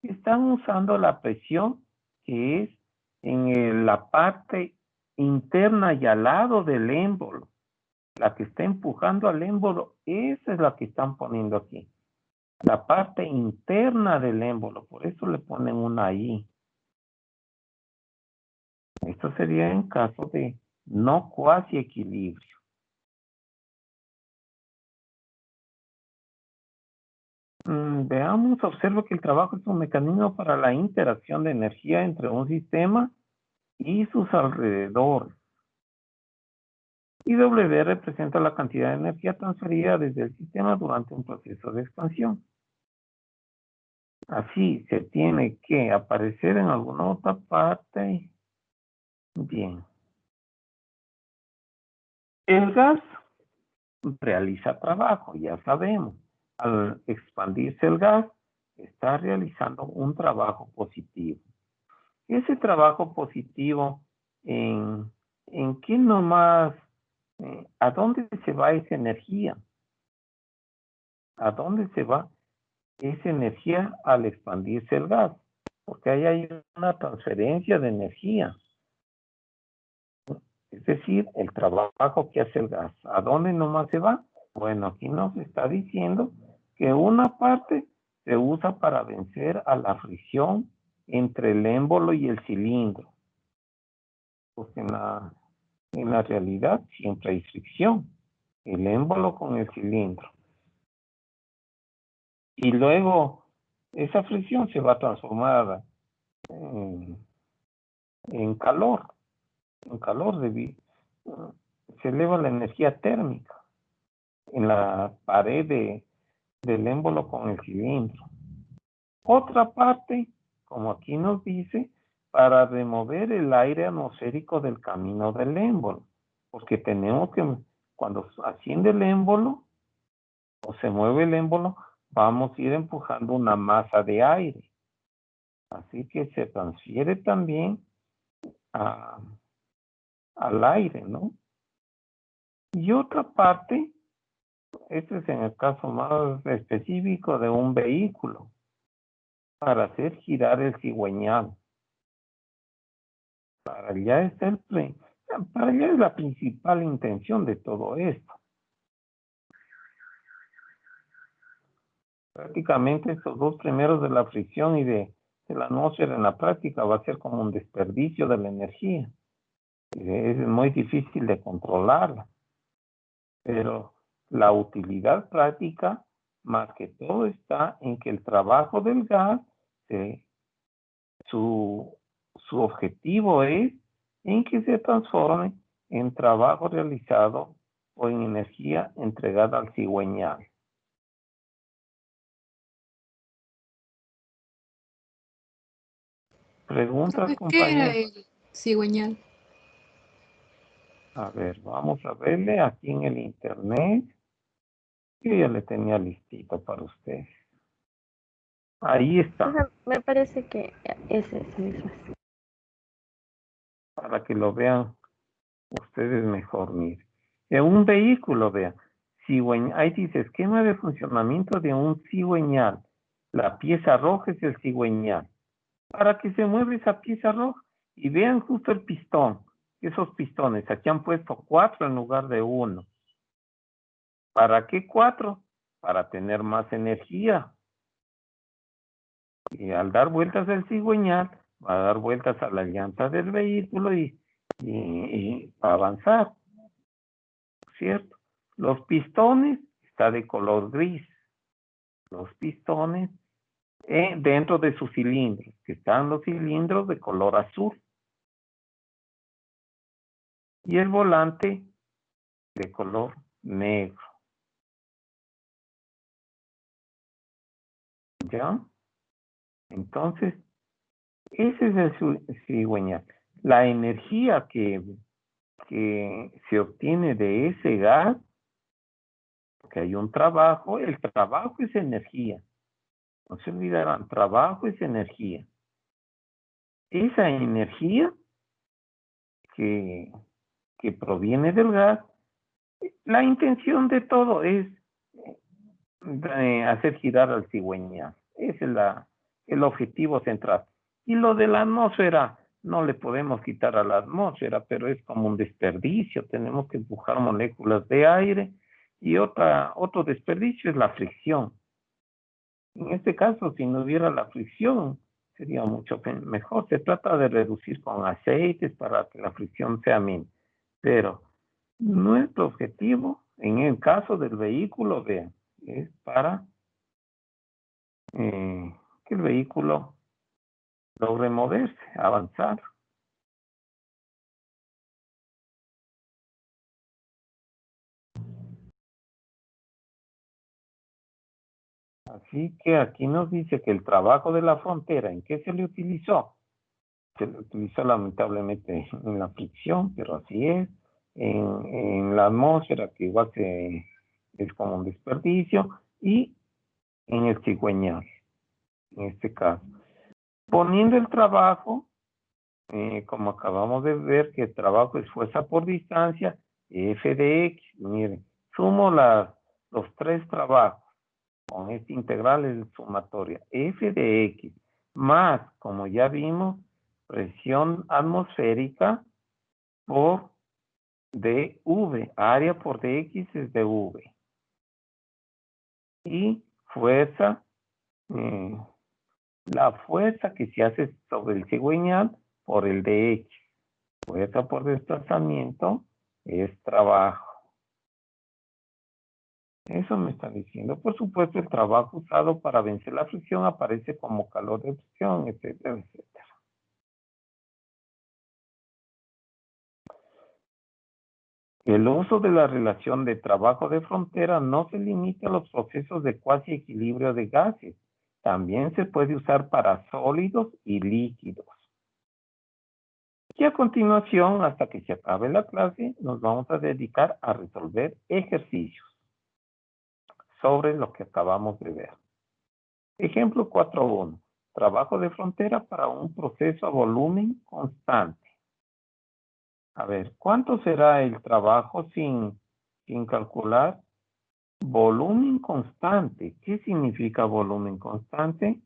A: Están usando la presión que es en la parte interna y al lado del émbolo. La que está empujando al émbolo, esa es la que están poniendo aquí. La parte interna del émbolo, por eso le ponen una I. Esto sería en caso de no cuasi equilibrio. Veamos, observo que el trabajo es un mecanismo para la interacción de energía entre un sistema y sus alrededores. Y W representa la cantidad de energía transferida desde el sistema durante un proceso de expansión. Así se tiene que aparecer en alguna otra parte. Bien. El gas realiza trabajo, ya sabemos. Al expandirse el gas, está realizando un trabajo positivo. Ese trabajo positivo, ¿en qué nomás? ¿A dónde se va esa energía? ¿A dónde se va esa energía al expandirse el gas? Porque ahí hay una transferencia de energía. Es decir, el trabajo que hace el gas. ¿A dónde nomás se va? Bueno, aquí nos está diciendo que una parte se usa para vencer a la fricción entre el émbolo y el cilindro. Porque en la realidad siempre hay fricción. El émbolo con el cilindro. Y luego esa fricción se va a transformar en calor. En calor se eleva la energía térmica en la pared del émbolo con el cilindro. Otra parte, como aquí nos dice, para remover el aire atmosférico del camino del émbolo, porque tenemos que, cuando asciende el émbolo o se mueve el émbolo, vamos a ir empujando una masa de aire. Así que se transfiere también al aire, ¿no? Y otra parte, este es en el caso más específico de un vehículo, para hacer girar el cigüeñal. Para allá es la principal intención de todo esto. Prácticamente estos dos primeros de la fricción y de la atmósfera en la práctica va a ser como un desperdicio de la energía. Es muy difícil de controlarla. Pero la utilidad práctica, más que todo, está en que el trabajo del gas, su objetivo es en que se transforme en trabajo realizado o en energía entregada al cigüeñal. Preguntas,
F: ¿Qué era
A: compañeros.
F: el cigüeñal?
A: A ver, vamos a verle aquí en el internet. Yo ya le tenía listito para ustedes. Ahí está,
G: Me parece que es ese mismo.
A: para que lo vean ustedes mejor. Miren, en un vehículo, vean, ahí dice esquema de funcionamiento de un cigüeñal. La pieza roja es el cigüeñal. Para que se mueva esa pieza roja, y vean justo el pistón, esos pistones, aquí han puesto 4 en lugar de 1. ¿Para qué 4? Para tener más energía. Y al dar vueltas el cigüeñal, va a dar vueltas a la llanta del vehículo y va a avanzar, ¿cierto? Los pistones está de color gris. Los pistones dentro de sus cilindros, que están los cilindros de color azul. Y el volante de color negro. ¿Ya? Entonces, ese es el cigüeñal. La energía que se obtiene de ese gas, porque hay un trabajo, el trabajo es energía. No se olvidarán, trabajo es energía. Esa energía que proviene del gas, la intención de todo es hacer girar al cigüeñal. Ese es el objetivo central. Y lo de la atmósfera, no le podemos quitar a la atmósfera, pero es como un desperdicio. Tenemos que empujar moléculas de aire. Y otro desperdicio es la fricción. En este caso, si no hubiera la fricción, sería mucho mejor. Se trata de reducir con aceites para que la fricción sea mínima. Pero nuestro objetivo, en el caso del vehículo, vean, es para que el vehículo logre moverse, avanzar. Así que aquí nos dice que el trabajo de la frontera, ¿en qué se le utilizó? Se le utilizó lamentablemente en la fricción, pero así es. En la atmósfera, que igual es como un desperdicio, y en el cigüeñal, en este caso. Poniendo el trabajo, como acabamos de ver, que el trabajo es fuerza por distancia, F de X. Miren, sumo los 3 trabajos. Con esta integral es sumatoria. F de X más, como ya vimos, presión atmosférica por dV. Área por dx es dV. Y fuerza, la fuerza que se hace sobre el cigüeñal por el dx. Fuerza por desplazamiento es trabajo. Eso me está diciendo. Por supuesto, el trabajo usado para vencer la fricción aparece como calor de fricción, etcétera, etcétera. El uso de la relación de trabajo de frontera no se limita a los procesos de cuasi equilibrio de gases, También se puede usar para sólidos y líquidos. Y a continuación, hasta que se acabe la clase, nos vamos a dedicar a resolver ejercicios sobre lo que acabamos de ver. Ejemplo 4.1. Trabajo de frontera para un proceso a volumen constante. A ver, ¿cuánto será el trabajo sin calcular? Volumen constante. ¿Qué significa volumen constante?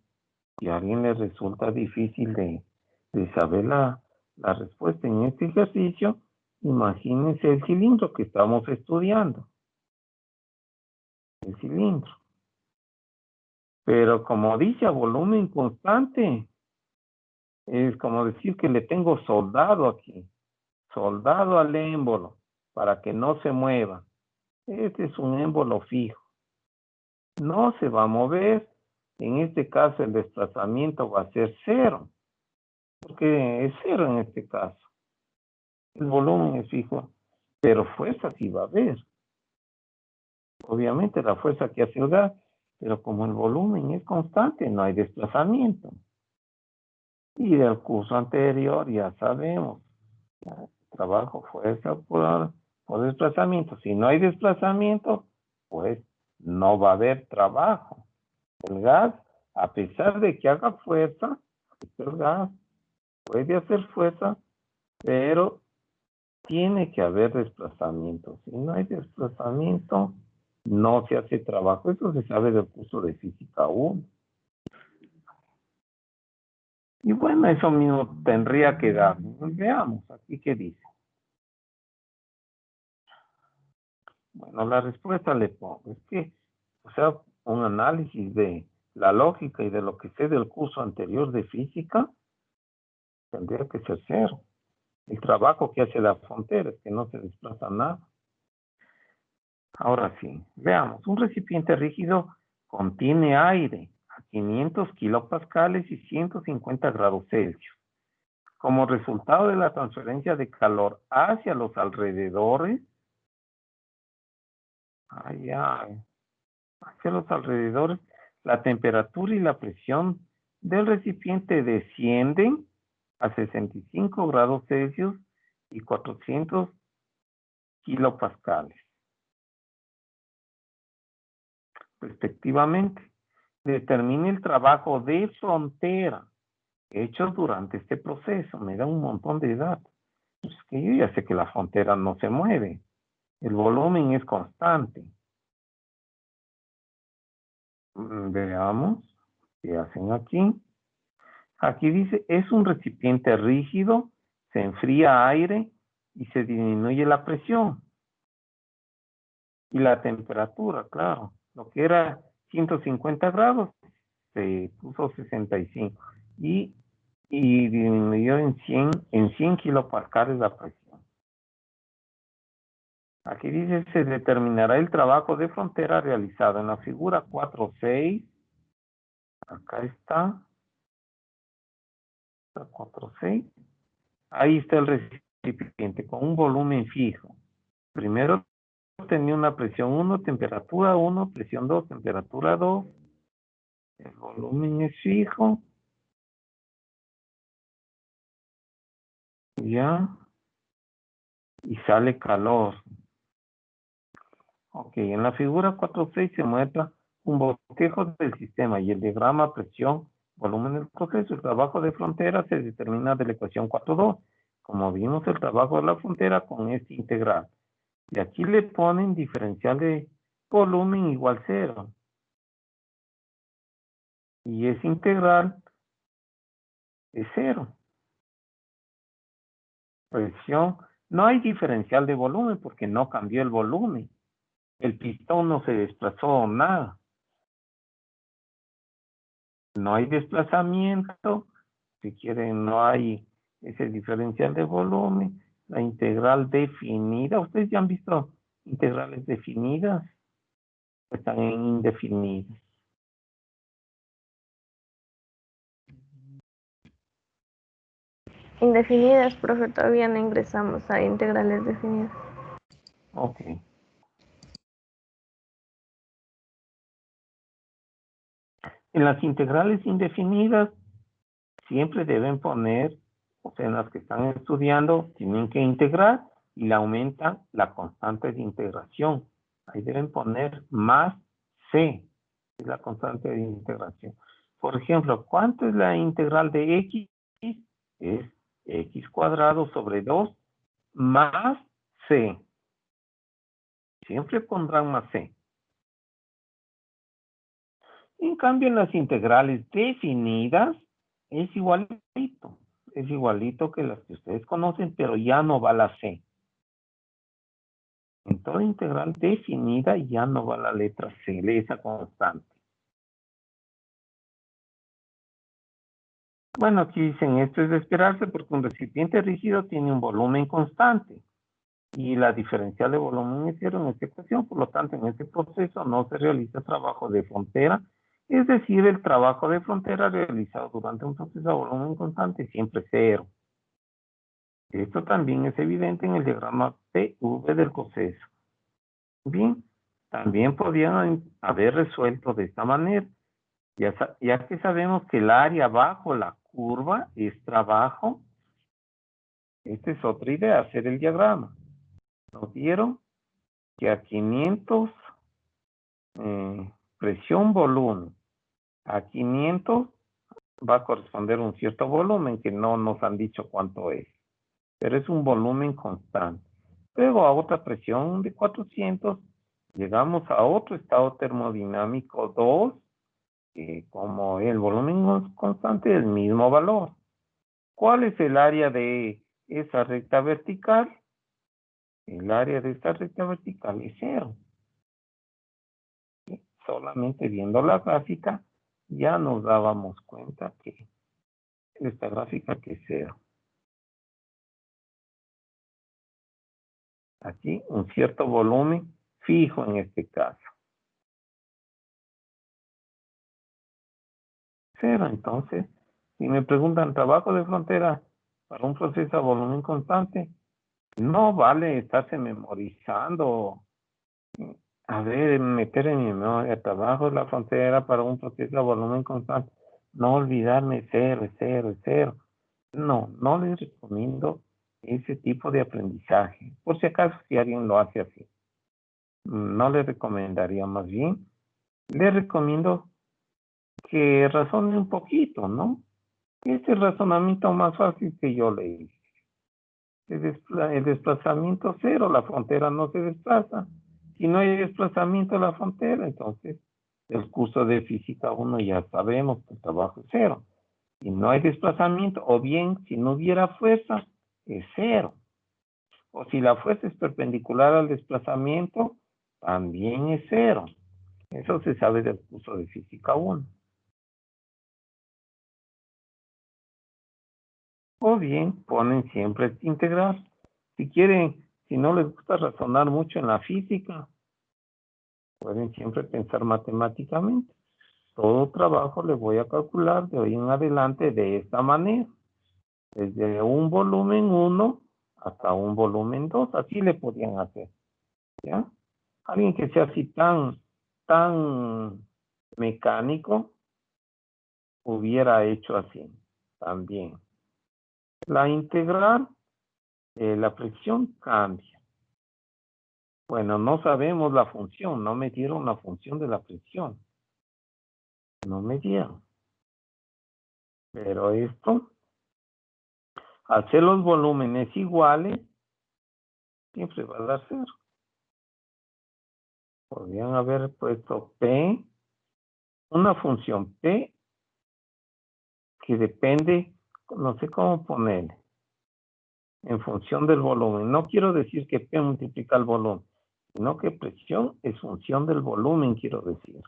A: Si a alguien le resulta difícil de saber la respuesta en este ejercicio, imagínense el cilindro que estamos estudiando. El cilindro. Pero como dice a volumen constante, es como decir que le tengo soldado aquí. Soldado al émbolo para que no se mueva. Este es un émbolo fijo. No se va a mover. En este caso el desplazamiento va a ser cero. Porque es cero en este caso. El volumen es fijo. Pero fuerza sí va a haber. Obviamente la fuerza que hace el gas. Pero como el volumen es constante, no hay desplazamiento. Y del curso anterior ya sabemos. Trabajo, fuerza por desplazamiento. Si no hay desplazamiento, pues no va a haber trabajo. El gas, a pesar de que haga fuerza, el gas puede hacer fuerza, pero tiene que haber desplazamiento. Si no hay desplazamiento, no se hace trabajo. Eso se sabe del curso de física 1. Y bueno, eso mismo tendría que dar. Veamos aquí qué dice. Bueno, la respuesta le pongo. Es que, o sea, un análisis de la lógica y de lo que sé del curso anterior de física, tendría que ser cero. El trabajo que hace la frontera es que no se desplaza nada. Ahora sí, veamos. Un recipiente rígido contiene aire a 500 kilopascales y 150 grados Celsius. Como resultado de la transferencia de calor hacia los alrededores, hacia los alrededores, la temperatura y la presión del recipiente descienden a 65 grados Celsius y 400 kilopascales. Respectivamente, determine el trabajo de frontera hecho durante este proceso. Me da un montón de datos. Es que yo ya sé que la frontera no se mueve. El volumen es constante. Veamos qué hacen aquí. Aquí dice, es un recipiente rígido, se enfría aire y se disminuye la presión. Y la temperatura, claro. Lo que era 150 grados, se puso 65. Y disminuyó en 100 kilopascales la presión. Aquí dice, se determinará el trabajo de frontera realizado en la figura 4.6. Acá está. 4.6. Ahí está el recipiente con un volumen fijo. Primero tenía una presión 1, temperatura 1, presión 2, temperatura 2. El volumen es fijo. Ya. Y sale calor. Ok, en la figura 4.6 se muestra un bosquejo del sistema y el diagrama presión, volumen del proceso. El trabajo de frontera se determina de la ecuación 4.2. Como vimos, el trabajo de la frontera con este integral. Y aquí le ponen diferencial de volumen igual 0. Y ese integral es 0. Presión. No hay diferencial de volumen porque no cambió el volumen. El pistón no se desplazó nada. No hay desplazamiento. Si quieren, no hay ese diferencial de volumen. La integral definida. ¿Ustedes ya han visto integrales definidas? Están en indefinidas.
G: Indefinidas, profe, todavía no ingresamos a integrales definidas.
A: Ok. En las integrales indefinidas siempre deben poner, o sea, en las que están estudiando, tienen que integrar y le aumentan la constante de integración. Ahí deben poner más C, es la constante de integración. Por ejemplo, ¿cuánto es la integral de X? Es X cuadrado sobre 2 más C. Siempre pondrán más C. En cambio, en las integrales definidas es igualito. Es igualito que las que ustedes conocen, pero ya no va la C. En toda integral definida ya no va la letra C, esa constante. Bueno, aquí dicen esto es de esperarse porque un recipiente rígido tiene un volumen constante y la diferencial de volumen es cero en esta ecuación, por lo tanto en este proceso no se realiza trabajo de frontera, es decir, el trabajo de frontera realizado durante un proceso de volumen constante siempre es cero. Esto también es evidente en el diagrama PV del proceso. Bien, también podrían haber resuelto de esta manera, ya que sabemos que el área bajo la curva es trabajo. Esta es otra idea, hacer el diagrama. Nos dieron que a 500 presión volumen, a 500 va a corresponder un cierto volumen que no nos han dicho cuánto es, pero es un volumen constante. Luego a otra presión de 400 llegamos a otro estado termodinámico 2, que como el volumen es constante, el mismo valor. ¿Cuál es el área de esa recta vertical? El área de esta recta vertical es cero. Solamente viendo la gráfica ya nos dábamos cuenta que esta gráfica que es cero. Aquí un cierto volumen fijo en este caso. Cero, entonces, si me preguntan trabajo de frontera para un proceso a volumen constante, no vale estarse memorizando, a ver, meter en mi memoria trabajo de la frontera para un proceso a volumen constante, no olvidarme cero, cero, cero. No, no les recomiendo ese tipo de aprendizaje, por si acaso si alguien lo hace así. No le recomendaría, más bien, le recomiendo que razone un poquito, ¿no? Este razonamiento más fácil que yo le hice. El desplazamiento cero, la frontera no se desplaza. Si no hay desplazamiento a la frontera, entonces el curso de física 1 ya sabemos que el trabajo es cero. Si no hay desplazamiento, o bien si no hubiera fuerza, es cero. O si la fuerza es perpendicular al desplazamiento, también es cero. Eso se sabe del curso de física 1. O bien ponen siempre este integral. Si quieren, si no les gusta razonar mucho en la física, pueden siempre pensar matemáticamente. Todo trabajo le voy a calcular de hoy en adelante de esta manera. Desde un volumen 1 hasta un volumen 2. Así le podían hacer. ¿Ya? Alguien que sea así tan mecánico hubiera hecho así también. La integral de la presión cambia. Bueno, no sabemos la función, no me dieron la función de la presión. No me dieron. Pero esto, al ser los volúmenes iguales, siempre va a dar cero. Podrían haber puesto P, una función P que depende, no sé cómo ponerle, en función del volumen. No quiero decir que P multiplica el volumen, sino que presión es función del volumen, quiero decir.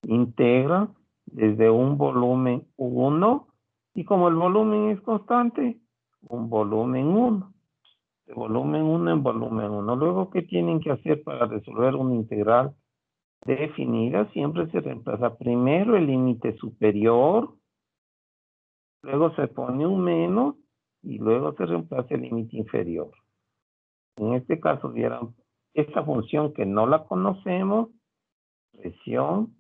A: Integra desde un volumen 1 y como el volumen es constante, un volumen 1. De volumen 1 en volumen 1. Luego, ¿qué tienen que hacer para resolver una integral definida? Siempre se reemplaza primero el límite superior, luego se pone un menos y luego se reemplaza el límite inferior. En este caso, vieron esta función que no la conocemos, presión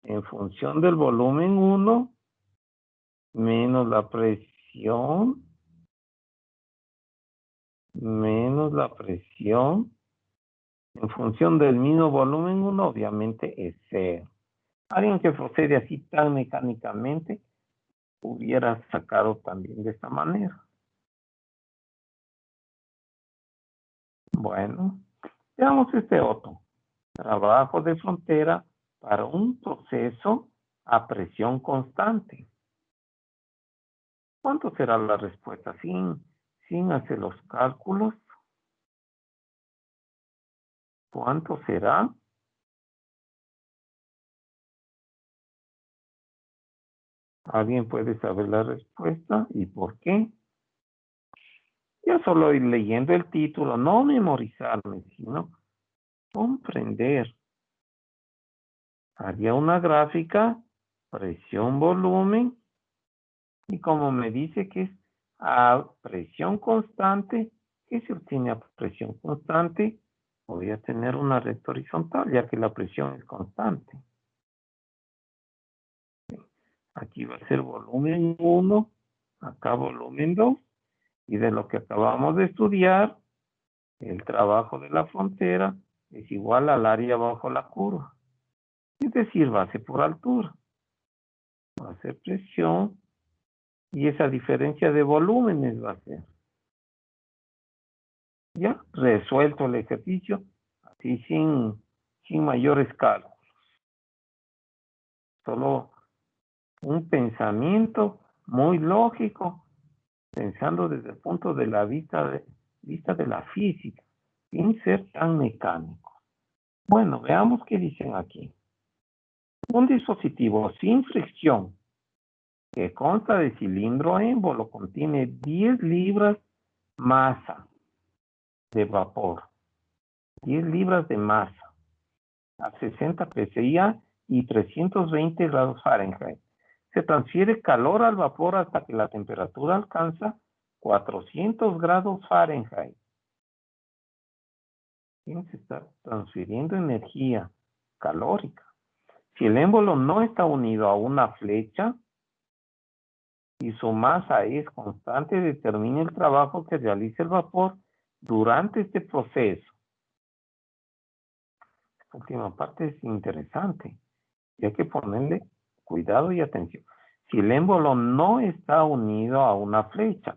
A: en función del volumen 1 menos la presión en función del mismo volumen 1, obviamente es 0. Alguien que procede así tan mecánicamente hubiera sacado también de esta manera. Bueno, veamos este otro. Trabajo de frontera para un proceso a presión constante. ¿Cuánto será la respuesta? Sin hacer los cálculos. ¿Cuánto será? ¿Alguien puede saber la respuesta y por qué? Yo solo ir leyendo el título, no memorizarme, sino comprender. Haría una gráfica, presión, volumen, y como me dice que es a presión constante, ¿qué se obtiene a presión constante? Voy a tener una recta horizontal, ya que la presión es constante. Aquí va a ser volumen 1, acá volumen 2, y de lo que acabamos de estudiar, el trabajo de la frontera es igual al área bajo la curva. Es decir, base por altura. Va a ser presión, y esa diferencia de volúmenes va a ser. Ya, resuelto el ejercicio, así sin mayores cálculos. Solo un pensamiento muy lógico, pensando desde el punto de la vista de la física, sin ser tan mecánico. Bueno, veamos qué dicen aquí. Un dispositivo sin fricción que consta de cilindro émbolo contiene 10 libras masa de vapor, 10 libras de masa a 60 psi y 320 grados Fahrenheit. Se transfiere calor al vapor hasta que la temperatura alcanza 400 grados Fahrenheit. Se está transfiriendo energía calórica. Si el émbolo no está unido a una flecha y su masa es constante, determine el trabajo que realiza el vapor durante este proceso. Esta última parte es interesante y hay que ponerle cuidado y atención. Si el émbolo no está unido a una flecha,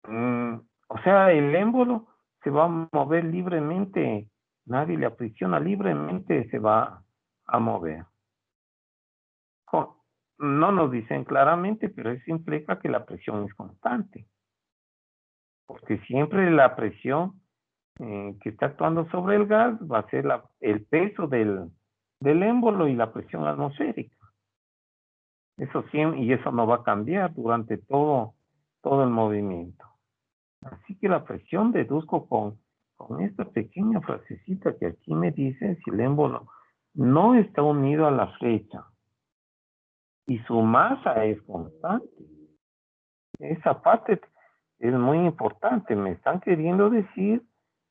A: o sea, el émbolo se va a mover libremente, nadie le aprisiona, libremente se va a mover. No nos dicen claramente, pero eso implica que la presión es constante. Porque siempre la presión que está actuando sobre el gas va a ser el peso del émbolo y la presión atmosférica. Eso siempre, y eso no va a cambiar durante todo el movimiento. Así que la presión deduzco con esta pequeña frasecita que aquí me dice: si el émbolo no está unido a la flecha y su masa es constante. Esa parte es muy importante. Me están queriendo decir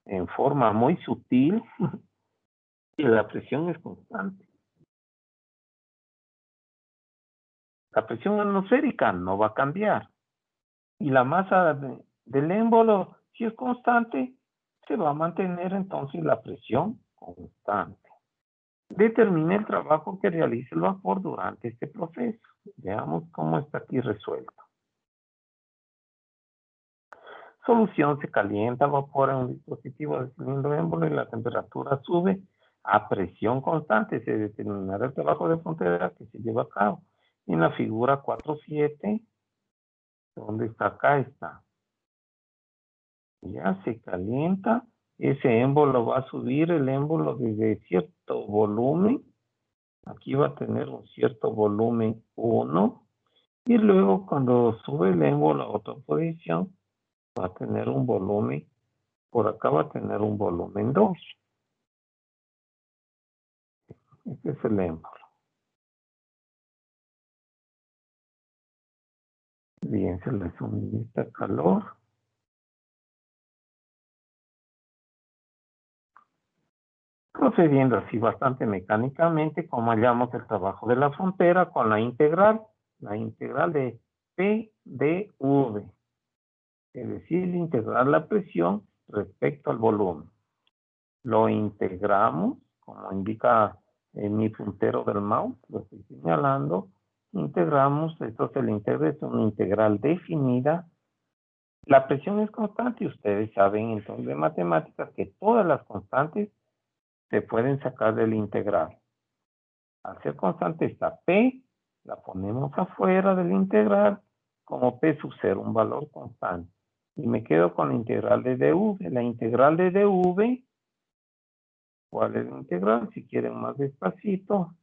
A: en forma muy sutil que la presión es constante. La presión atmosférica no va a cambiar. Y la masa del émbolo, si es constante, se va a mantener entonces la presión constante. Determine el trabajo que realiza el vapor durante este proceso. Veamos cómo está aquí resuelto. Solución: se calienta vapor en un dispositivo de cilindro émbolo y la temperatura sube a presión constante. Se determinará el trabajo de frontera que se lleva a cabo. En la figura 4.7, ¿dónde está? Acá está. Ya se calienta, ese émbolo va a subir, el émbolo desde cierto volumen. Aquí va a tener un cierto volumen 1. Y luego cuando sube el émbolo a otra posición, va a tener un volumen, por acá va a tener un volumen 2. Este es el émbolo. Bien, se le suministra calor. Procediendo así bastante mecánicamente, como hallamos el trabajo de la frontera con la integral de P de V, es decir, integrar la presión respecto al volumen. Lo integramos, como indica en mi puntero del mouse, lo estoy señalando, integramos, entonces el integral es una integral definida. La presión es constante y ustedes saben entonces de matemáticas que todas las constantes se pueden sacar del integral. Al ser constante esta P, la ponemos afuera del integral como P sub 0, un valor constante. Y me quedo con la integral de dV. La integral de dV, ¿cuál es la integral? Si quieren más despacito,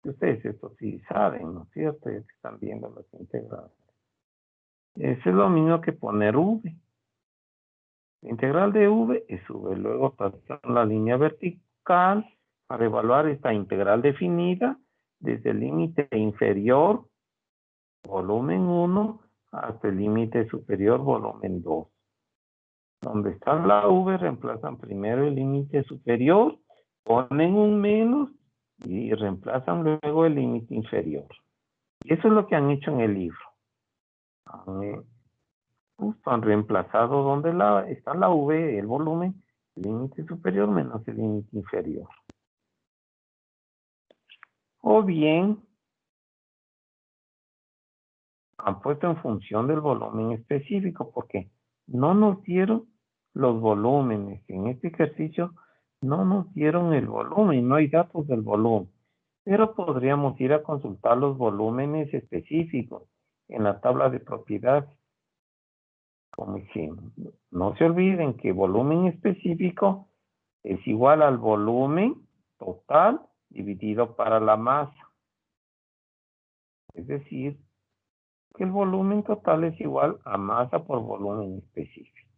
A: ustedes esto sí saben, ¿no es cierto? Ya están viendo las integrales. Eso es lo mismo que poner V. La integral de V es V. Luego trazar la línea vertical para evaluar esta integral definida desde el límite inferior, volumen 1, hasta el límite superior, volumen 2. Donde está la V, reemplazan primero el límite superior, ponen un menos y reemplazan luego el límite inferior. Y eso es lo que han hecho en el libro. Justo han reemplazado donde está la V, el volumen, el límite superior menos el límite inferior. O bien, han puesto en función del volumen específico, porque no nos dieron los volúmenes. En este ejercicio no nos dieron el volumen, no hay datos del volumen. Pero podríamos ir a consultar los volúmenes específicos en la tabla de propiedades. Como hicimos. No se olviden que volumen específico es igual al volumen total dividido para la masa. Es decir, que el volumen total es igual a masa por volumen específico.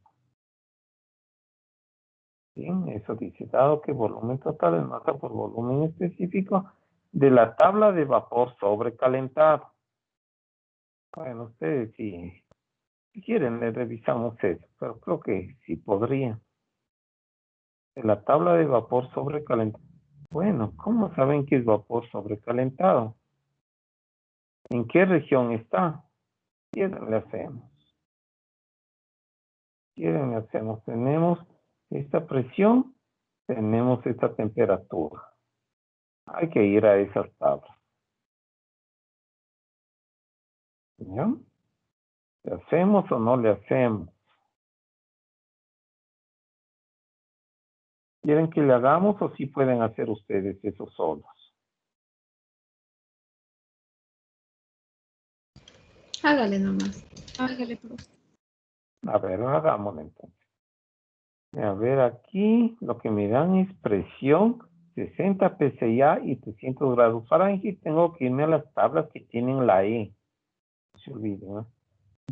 A: Bien, eso dice, dado que volumen total es masa por volumen específico de la tabla de vapor sobrecalentado. Bueno, ustedes si quieren le revisamos eso, pero creo que sí podría. De la tabla de vapor sobrecalentado. Bueno, ¿cómo saben que es vapor sobrecalentado? ¿En qué región está? ¿Quién le hacemos? ¿Quién le hacemos? Tenemos esta presión, tenemos esta temperatura. Hay que ir a esas tablas. ¿Ya? ¿Le hacemos o no le hacemos? ¿Quieren que le hagamos o sí pueden hacer ustedes eso solos?
F: Hágale nomás. Hágale, profe.
A: A ver, hagámoslo entonces. A ver, aquí lo que me dan es presión 60 PSI y 300 grados Fahrenheit. Tengo que irme a las tablas que tienen la E. No se olviden, ¿no?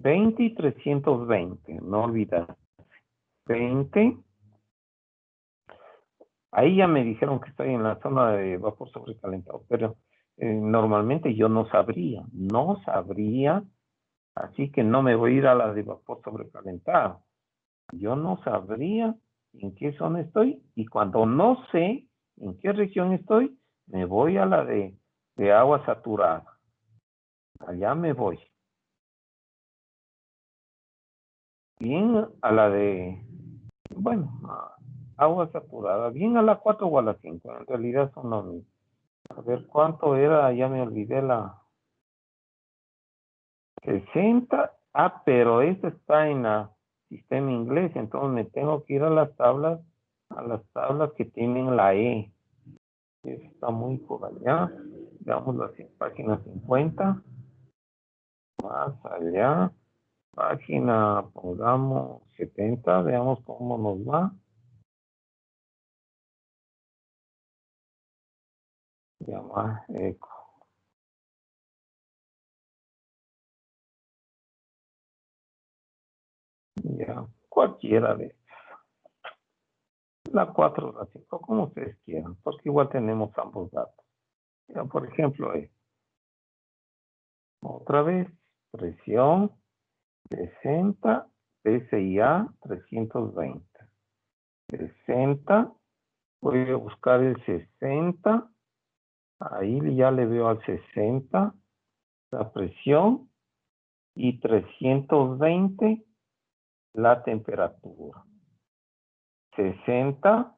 A: 20 y 320, no olvidar. 20. Ahí ya me dijeron que estoy en la zona de vapor sobrecalentado, pero normalmente yo no sabría, así que no me voy a ir a la de vapor sobrecalentado. Yo no sabría en qué zona estoy y cuando no sé en qué región estoy, me voy a la de agua saturada. Allá me voy. Bien a la de, bueno, agua saturada, bien a la 4 o a la 5, en realidad son los mismos. A ver cuánto era, ya me olvidé la 60. Ah, pero esta está en la sistema inglés, entonces me tengo que ir a las tablas que tienen la E. Está muy por allá. Veamos la página 50. Más allá. Página, pongamos 70. Veamos cómo nos va. Llama eco. Ya, cualquiera de la 4 o la 5, como ustedes quieran, porque igual tenemos ambos datos. Ya, por ejemplo, otra vez, presión 60, PSIA 320. 60 Voy a buscar el 60. Ahí ya le veo al 60 la presión y 320 la temperatura. 60,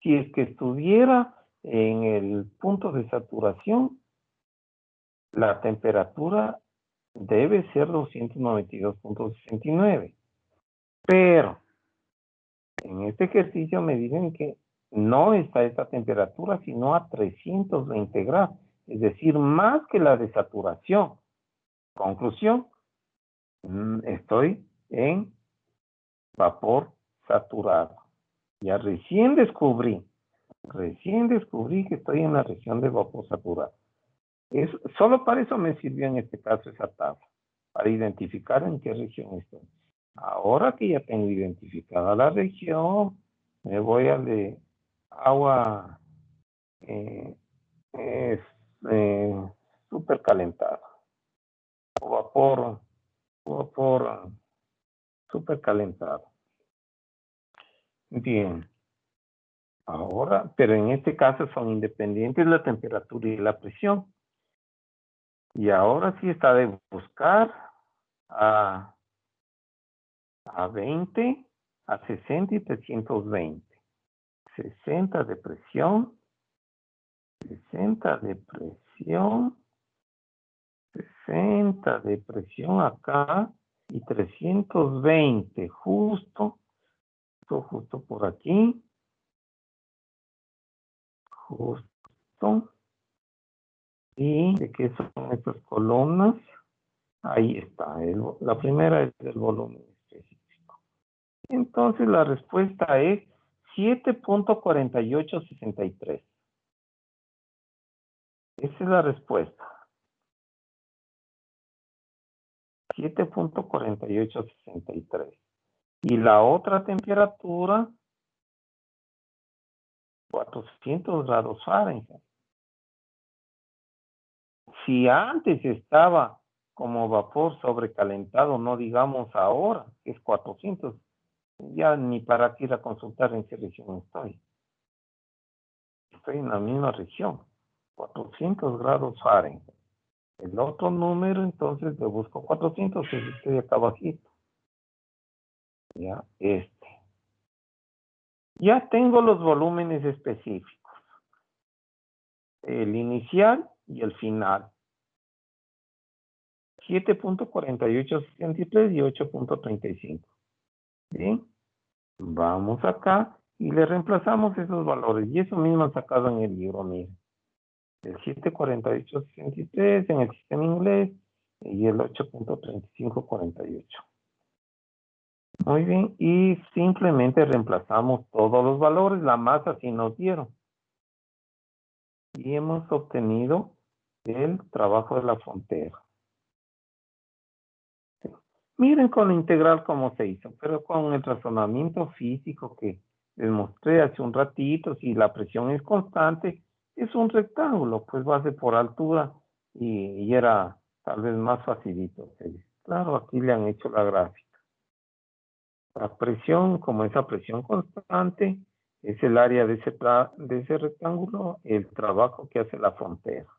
A: si es que estuviera en el punto de saturación, la temperatura debe ser 292.69. Pero en este ejercicio me dicen que no está a esta temperatura, sino a 320 grados, es decir, más que la de saturación. Conclusión, estoy en vapor saturado. Ya recién descubrí que estoy en la región de vapor saturado. Solo para eso me sirvió en este caso esa tabla, para identificar en qué región estoy. Ahora que ya tengo identificada la región, me voy a de agua supercalentada o vapor supercalentado. Bien. Ahora, pero en este caso son independientes la temperatura y la presión. Y ahora sí está de buscar a 20, a 60 y 320. 60 de presión, 60 de presión, 60 de presión acá y 320 justo por aquí. Justo. ¿Y de qué son estas columnas? Ahí está. La primera es el volumen específico. Entonces la respuesta es 7.4863. Esa es la respuesta. 7.4863. Y la otra temperatura, 400 grados Fahrenheit. Si antes estaba como vapor sobrecalentado, no digamos ahora, que es 400, ya ni para qué ir a consultar en qué región estoy. Estoy en la misma región, 400 grados Fahrenheit. El otro número, entonces, le busco 400, que es este de acá abajito. Ya, Ya tengo los volúmenes específicos. El inicial y el final. 7.4863 y 8.35. Bien, vamos acá y le reemplazamos esos valores. Y eso mismo han sacado en el libro, miren. El 7.4863 en el sistema inglés y el 8.3548. Muy bien, y simplemente reemplazamos todos los valores, la masa sí nos dieron. Y hemos obtenido el trabajo de la frontera. Sí. Miren con la integral cómo se hizo, pero con el razonamiento físico que les mostré hace un ratito, si la presión es constante, es un rectángulo, pues base por altura y era tal vez más facilito. Claro, aquí le han hecho la gráfica. La presión, como esa presión constante, es el área de ese rectángulo, el trabajo que hace la frontera.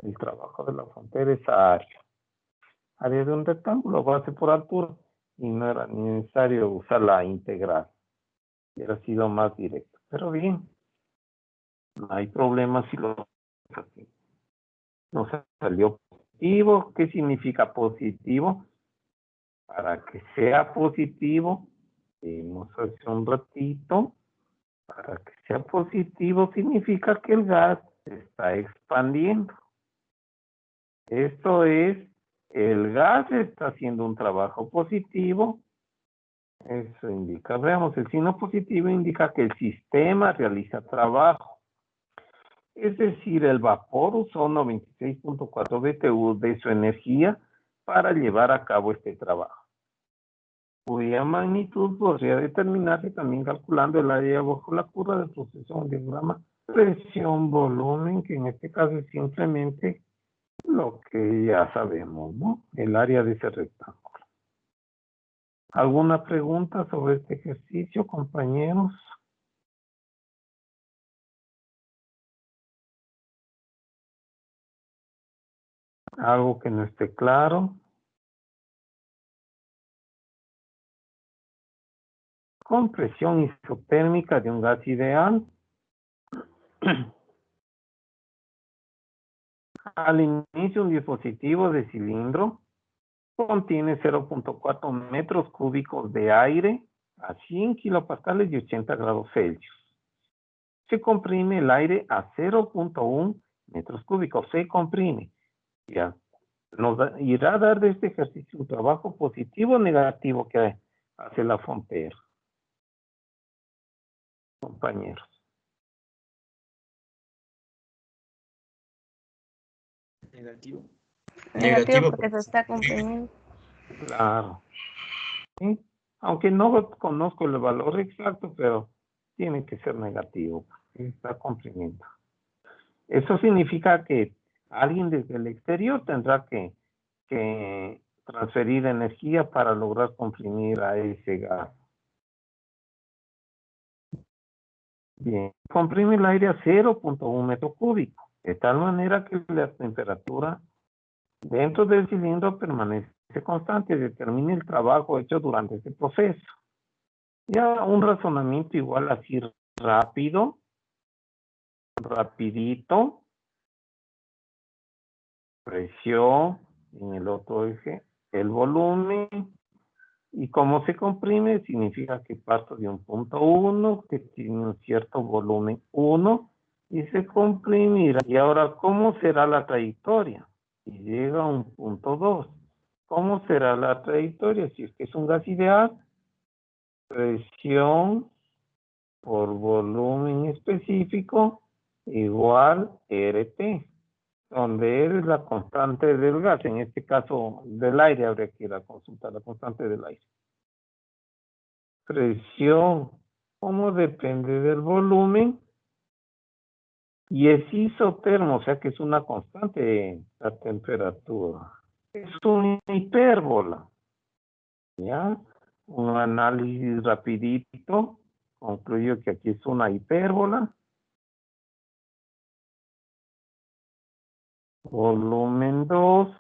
A: El trabajo de la frontera es área. Área de un rectángulo, base por altura, y no era necesario usar la integral. Hubiera sido más directo. Pero bien, no hay problema si lo así. Nos salió positivo. ¿Qué significa positivo? Para que sea positivo, vimos hace un ratito, para que sea positivo significa que el gas se está expandiendo. Esto es, el gas está haciendo un trabajo positivo. Eso indica, veamos, el signo positivo indica que el sistema realiza trabajo. Es decir, el vapor usó 96.4 BTU de su energía para llevar a cabo este trabajo. Cuya magnitud podría determinarse también calculando el área bajo la curva del proceso de un diagrama presión-volumen, que en este caso es simplemente lo que ya sabemos, ¿no? El área de ese rectángulo. ¿Alguna pregunta sobre este ejercicio, compañeros? Algo que no esté claro. Compresión isotérmica de un gas ideal. Al inicio, un dispositivo de cilindro contiene 0.4 metros cúbicos de aire a 100 kilopascales y 80 grados Celsius. Se comprime el aire a 0.1 metros cúbicos. Se comprime. Ya. Nos irá a dar de este ejercicio un trabajo positivo o negativo que hace la frontera. Compañeros.
C: Negativo.
G: Negativo porque se está comprimiendo.
A: Claro. ¿Sí? Aunque no conozco el valor exacto, pero tiene que ser negativo. Está comprimiendo. Eso significa que alguien desde el exterior tendrá que transferir energía para lograr comprimir a ese gas. Bien, comprime el aire a 0.1 metro cúbico, de tal manera que la temperatura dentro del cilindro permanece constante, determina el trabajo hecho durante este proceso. Ya un razonamiento igual así rápido, rapidito, presión en el otro eje, el volumen, y cómo se comprime significa que parto de un punto 1 que tiene un cierto volumen 1 y se comprimirá. Y ahora, ¿cómo será la trayectoria? Si llega a un punto 2, ¿cómo será la trayectoria? Si es que es un gas ideal, presión por volumen específico igual RT, donde R es la constante del gas, en este caso del aire, habría que ir a consultar la constante del aire. Presión, ¿cómo depende del volumen? Y es isotermo, o sea que es una constante la temperatura. Es una hipérbola. ¿Ya? Un análisis rapidito. Concluyo que aquí es una hipérbola. Volumen 2.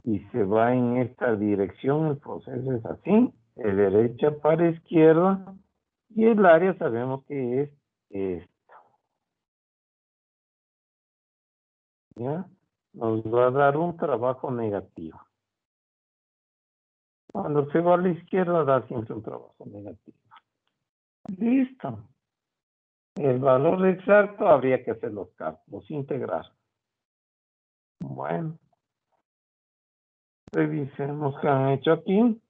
A: Y se va en esta dirección, el proceso es así, de derecha para izquierda, y el área sabemos que es esto. ¿Ya? Nos va a dar un trabajo negativo. Cuando se va a la izquierda da siempre un trabajo negativo. Listo. El valor exacto habría que hacer los cálculos, integrar. Bueno. Revisemos qué han hecho aquí.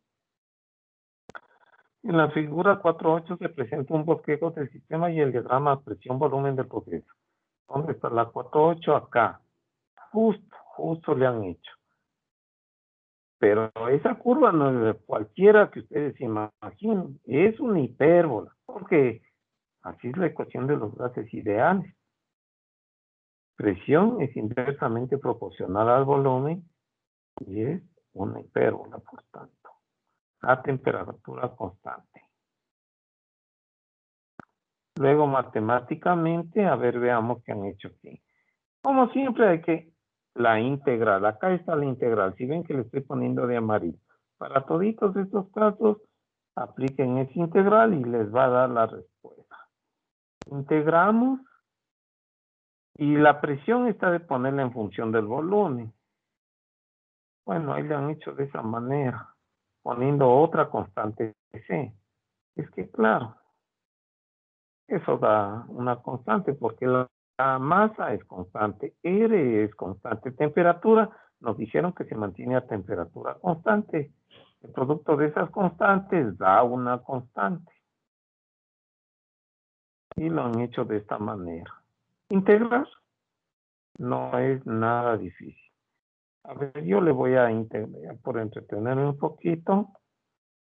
A: En la figura 4.8 se presenta un bosquejo del sistema y el diagrama presión-volumen del proceso. ¿Dónde está la 4.8? Acá. Justo le han hecho. Pero esa curva no es de cualquiera que ustedes imaginen. Es una hipérbola. Porque así es la ecuación de los gases ideales. Presión es inversamente proporcional al volumen y es una hipérbola, por tanto, a temperatura constante. Luego, matemáticamente, a ver, veamos qué han hecho aquí. Como siempre, hay que la integral. Acá está la integral. Si ven que le estoy poniendo de amarillo. Para toditos estos casos, apliquen esa integral y les va a dar la respuesta. Integramos y la presión está de ponerla en función del volumen. Bueno, ahí le han hecho de esa manera, poniendo otra constante C. Es que claro, eso da una constante porque la masa es constante, R es constante, temperatura, nos dijeron que se mantiene a temperatura constante. El producto de esas constantes da una constante. Y lo han hecho de esta manera. Integrar no es nada difícil. A ver, yo le voy a integrar, por entretenerme un poquito,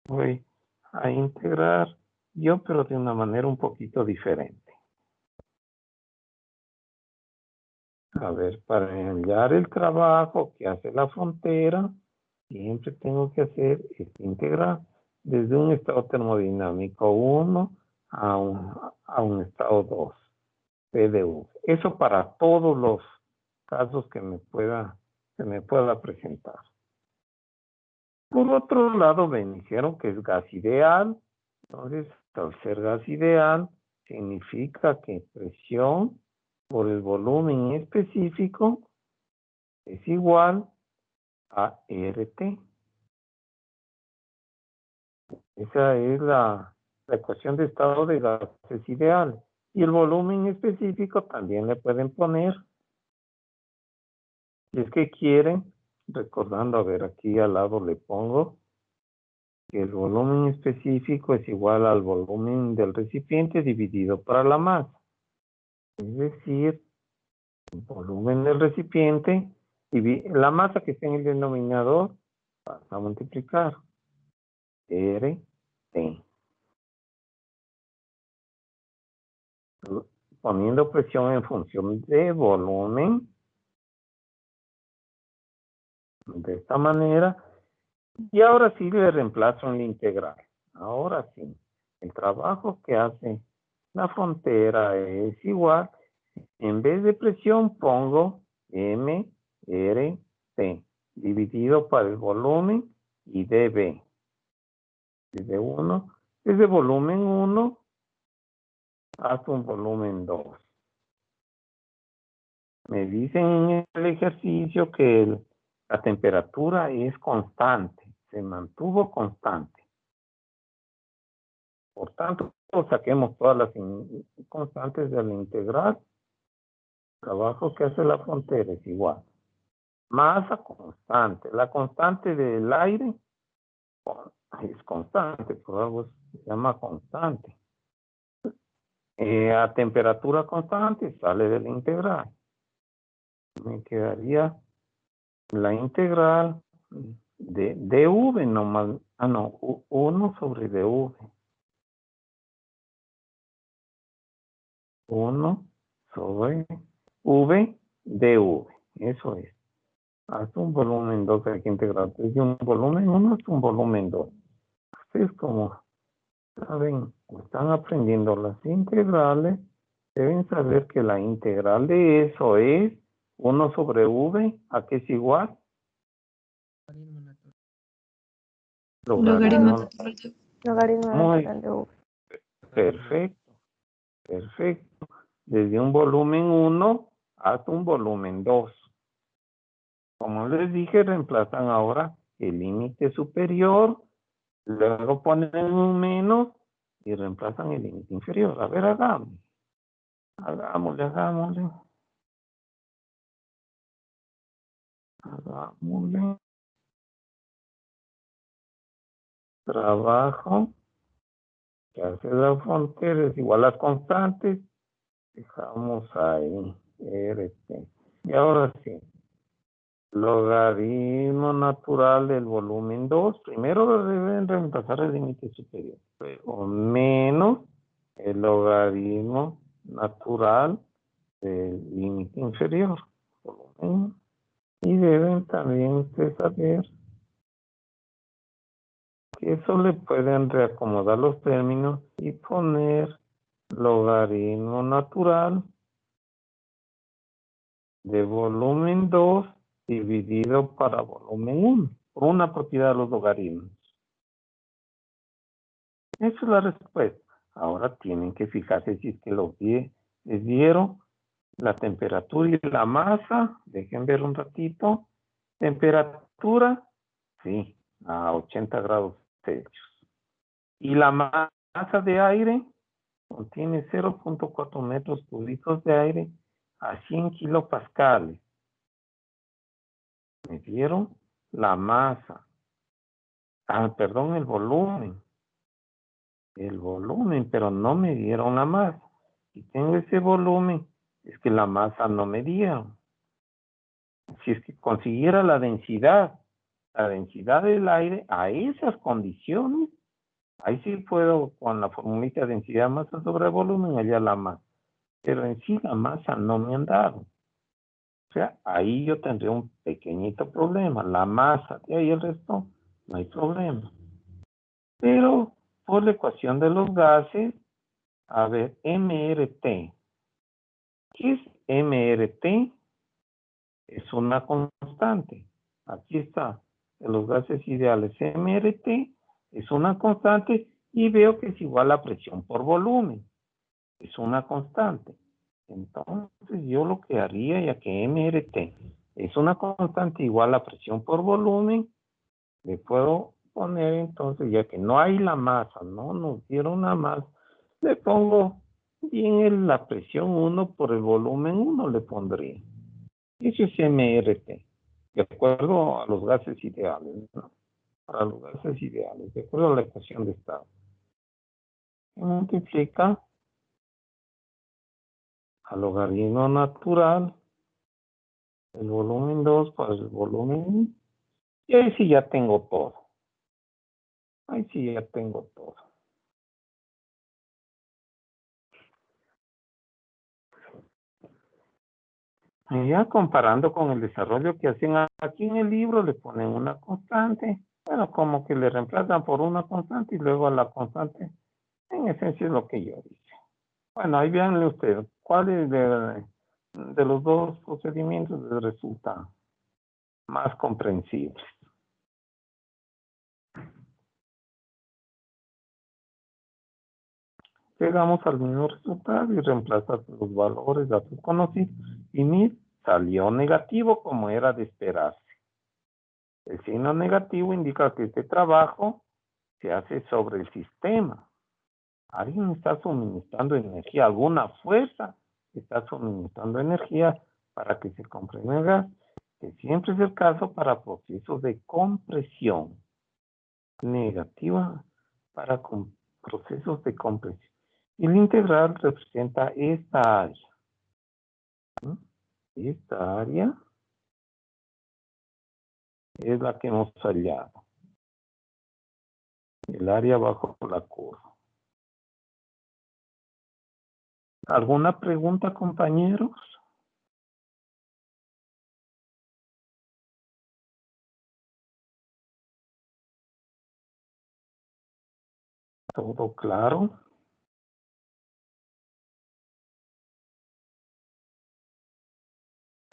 A: voy a integrar yo, pero de una manera un poquito diferente. A ver, para hallar el trabajo que hace la frontera, siempre tengo que hacer es integrar desde un estado termodinámico 1 a un estado 2. P de V. Eso para todos los casos que me pueda presentar. Por otro lado, me dijeron que es gas ideal. Entonces, al ser gas ideal, significa que presión por el volumen específico es igual a RT. Esa es la ecuación de estado de gases ideal. Y el volumen específico también le pueden poner, si es que quieren, recordando, a ver, aquí al lado le pongo que el volumen específico es igual al volumen del recipiente dividido por la masa. Es decir, el volumen del recipiente, la masa que está en el denominador, vas a multiplicar RT. Poniendo presión en función de volumen, de esta manera, y ahora sí le reemplazo en la integral. Ahora sí, el trabajo que hace la frontera es igual, en vez de presión pongo MRT, dividido por el volumen y dB. Desde volumen 1 hasta un volumen 2. Me dicen en el ejercicio que la temperatura es constante, se mantuvo constante. Por tanto, saquemos todas las constantes de la integral. El trabajo que hace la frontera es igual. Masa constante. La constante del aire es constante, por algo se llama constante. A temperatura constante sale de la integral. Me quedaría la integral de dv nomás. 1 sobre dv. 1 sobre v dv. Eso es. Hasta un volumen 2 hay que integrar. Desde un volumen 1 hasta un volumen 2. Ustedes, como saben, están aprendiendo las integrales, deben saber que la integral de eso es 1 sobre v, ¿a qué es igual?
F: Logaritmo natural de
G: Logaritmo
A: Muy
G: natural de V.
A: perfecto, perfecto. Desde un volumen 1 hasta un volumen 2. Como les dije, reemplazan ahora el límite superior, luego ponen un menos y reemplazan el límite inferior. A ver, hagámosle. Trabajo que hace la frontera es igual a las constantes. Dejamos ahí RT. Y ahora sí, logaritmo natural del volumen 2. Primero deben reemplazar el límite superior, pero menos el logaritmo natural del límite inferior. Volumen. Y deben también ustedes saber que eso le pueden reacomodar los términos y poner logaritmo natural de volumen 2 dividido para volumen 1, por una propiedad de los logaritmos. Esa es la respuesta. Ahora tienen que fijarse si es que les dieron la temperatura y la masa. Dejen ver un ratito. Temperatura, sí, a 80 grados Celsius. Y la masa de aire contiene 0.4 metros cúbicos de aire a 100 kilopascales. Me dieron la masa. Perdón, el volumen. El volumen, pero no me dieron la masa. Si tengo ese volumen, es que la masa no me dieron. Si es que consiguiera la densidad del aire a esas condiciones, ahí sí puedo con la formulita de densidad masa sobre volumen hallar la masa. Pero en sí la masa no me han dado. O sea, ahí yo tendría un pequeñito problema. La masa, de ahí el resto, no hay problema. Pero por la ecuación de los gases, a ver, MRT. ¿Qué es MRT? Es una constante. Aquí está, de los gases ideales. MRT es una constante y veo que es igual a presión por volumen. Es una constante. Entonces yo lo que haría, ya que MRT es una constante igual a presión por volumen, le puedo poner entonces, ya que no hay la masa, no nos dieron una masa, le pongo bien la presión 1 por el volumen 1 le pondría. Eso es MRT, de acuerdo a los gases ideales, ¿no? Para los gases ideales, de acuerdo a la ecuación de estado. Se multiplica al logaritmo natural el volumen 2 por el volumen 1. Y ahí sí ya tengo todo. Ahí sí ya tengo todo. Y ya comparando con el desarrollo que hacen aquí en el libro, le ponen una constante. Bueno, como que le reemplazan por una constante y luego a la constante. En esencia es lo que yo dije. Bueno, ahí véanle ustedes. ¿Cuál es de los dos procedimientos les resulta más comprensible? Llegamos al mismo resultado y reemplazar los valores datos conocidos. Y mir salió negativo como era de esperarse. El signo negativo indica que este trabajo se hace sobre el sistema. Alguien está suministrando energía, alguna fuerza está suministrando energía para que se comprima el gas, que siempre es el caso para procesos de compresión. Negativa para procesos de compresión. Y el integral representa esta área. ¿Mm? Esta área es la que hemos hallado. El área bajo la curva. ¿Alguna pregunta, compañeros? ¿Todo claro?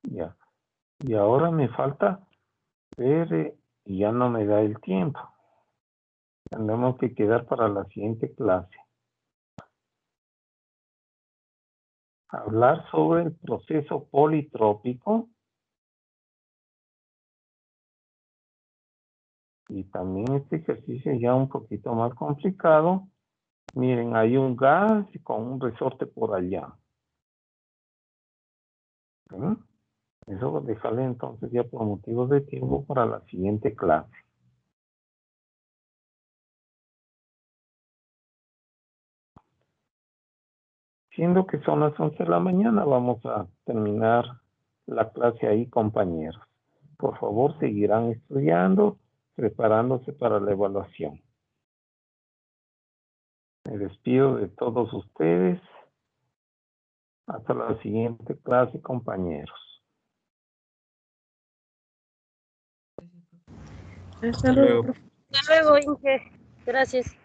A: Ya. Y ahora me falta ver, y ya no me da el tiempo. Tendremos que quedar para la siguiente clase. Hablar sobre el proceso politrópico. Y también este ejercicio ya un poquito más complicado. Miren, hay un gas con un resorte por allá. ¿Sí? Eso dejaré entonces ya por motivos de tiempo para la siguiente clase. Siendo que son las 11 de la mañana, vamos a terminar la clase ahí, compañeros. Por favor, seguirán estudiando, preparándose para la evaluación. Me despido de todos ustedes. Hasta la siguiente clase, compañeros.
F: Hasta luego.
H: Hasta luego, Inge. Gracias.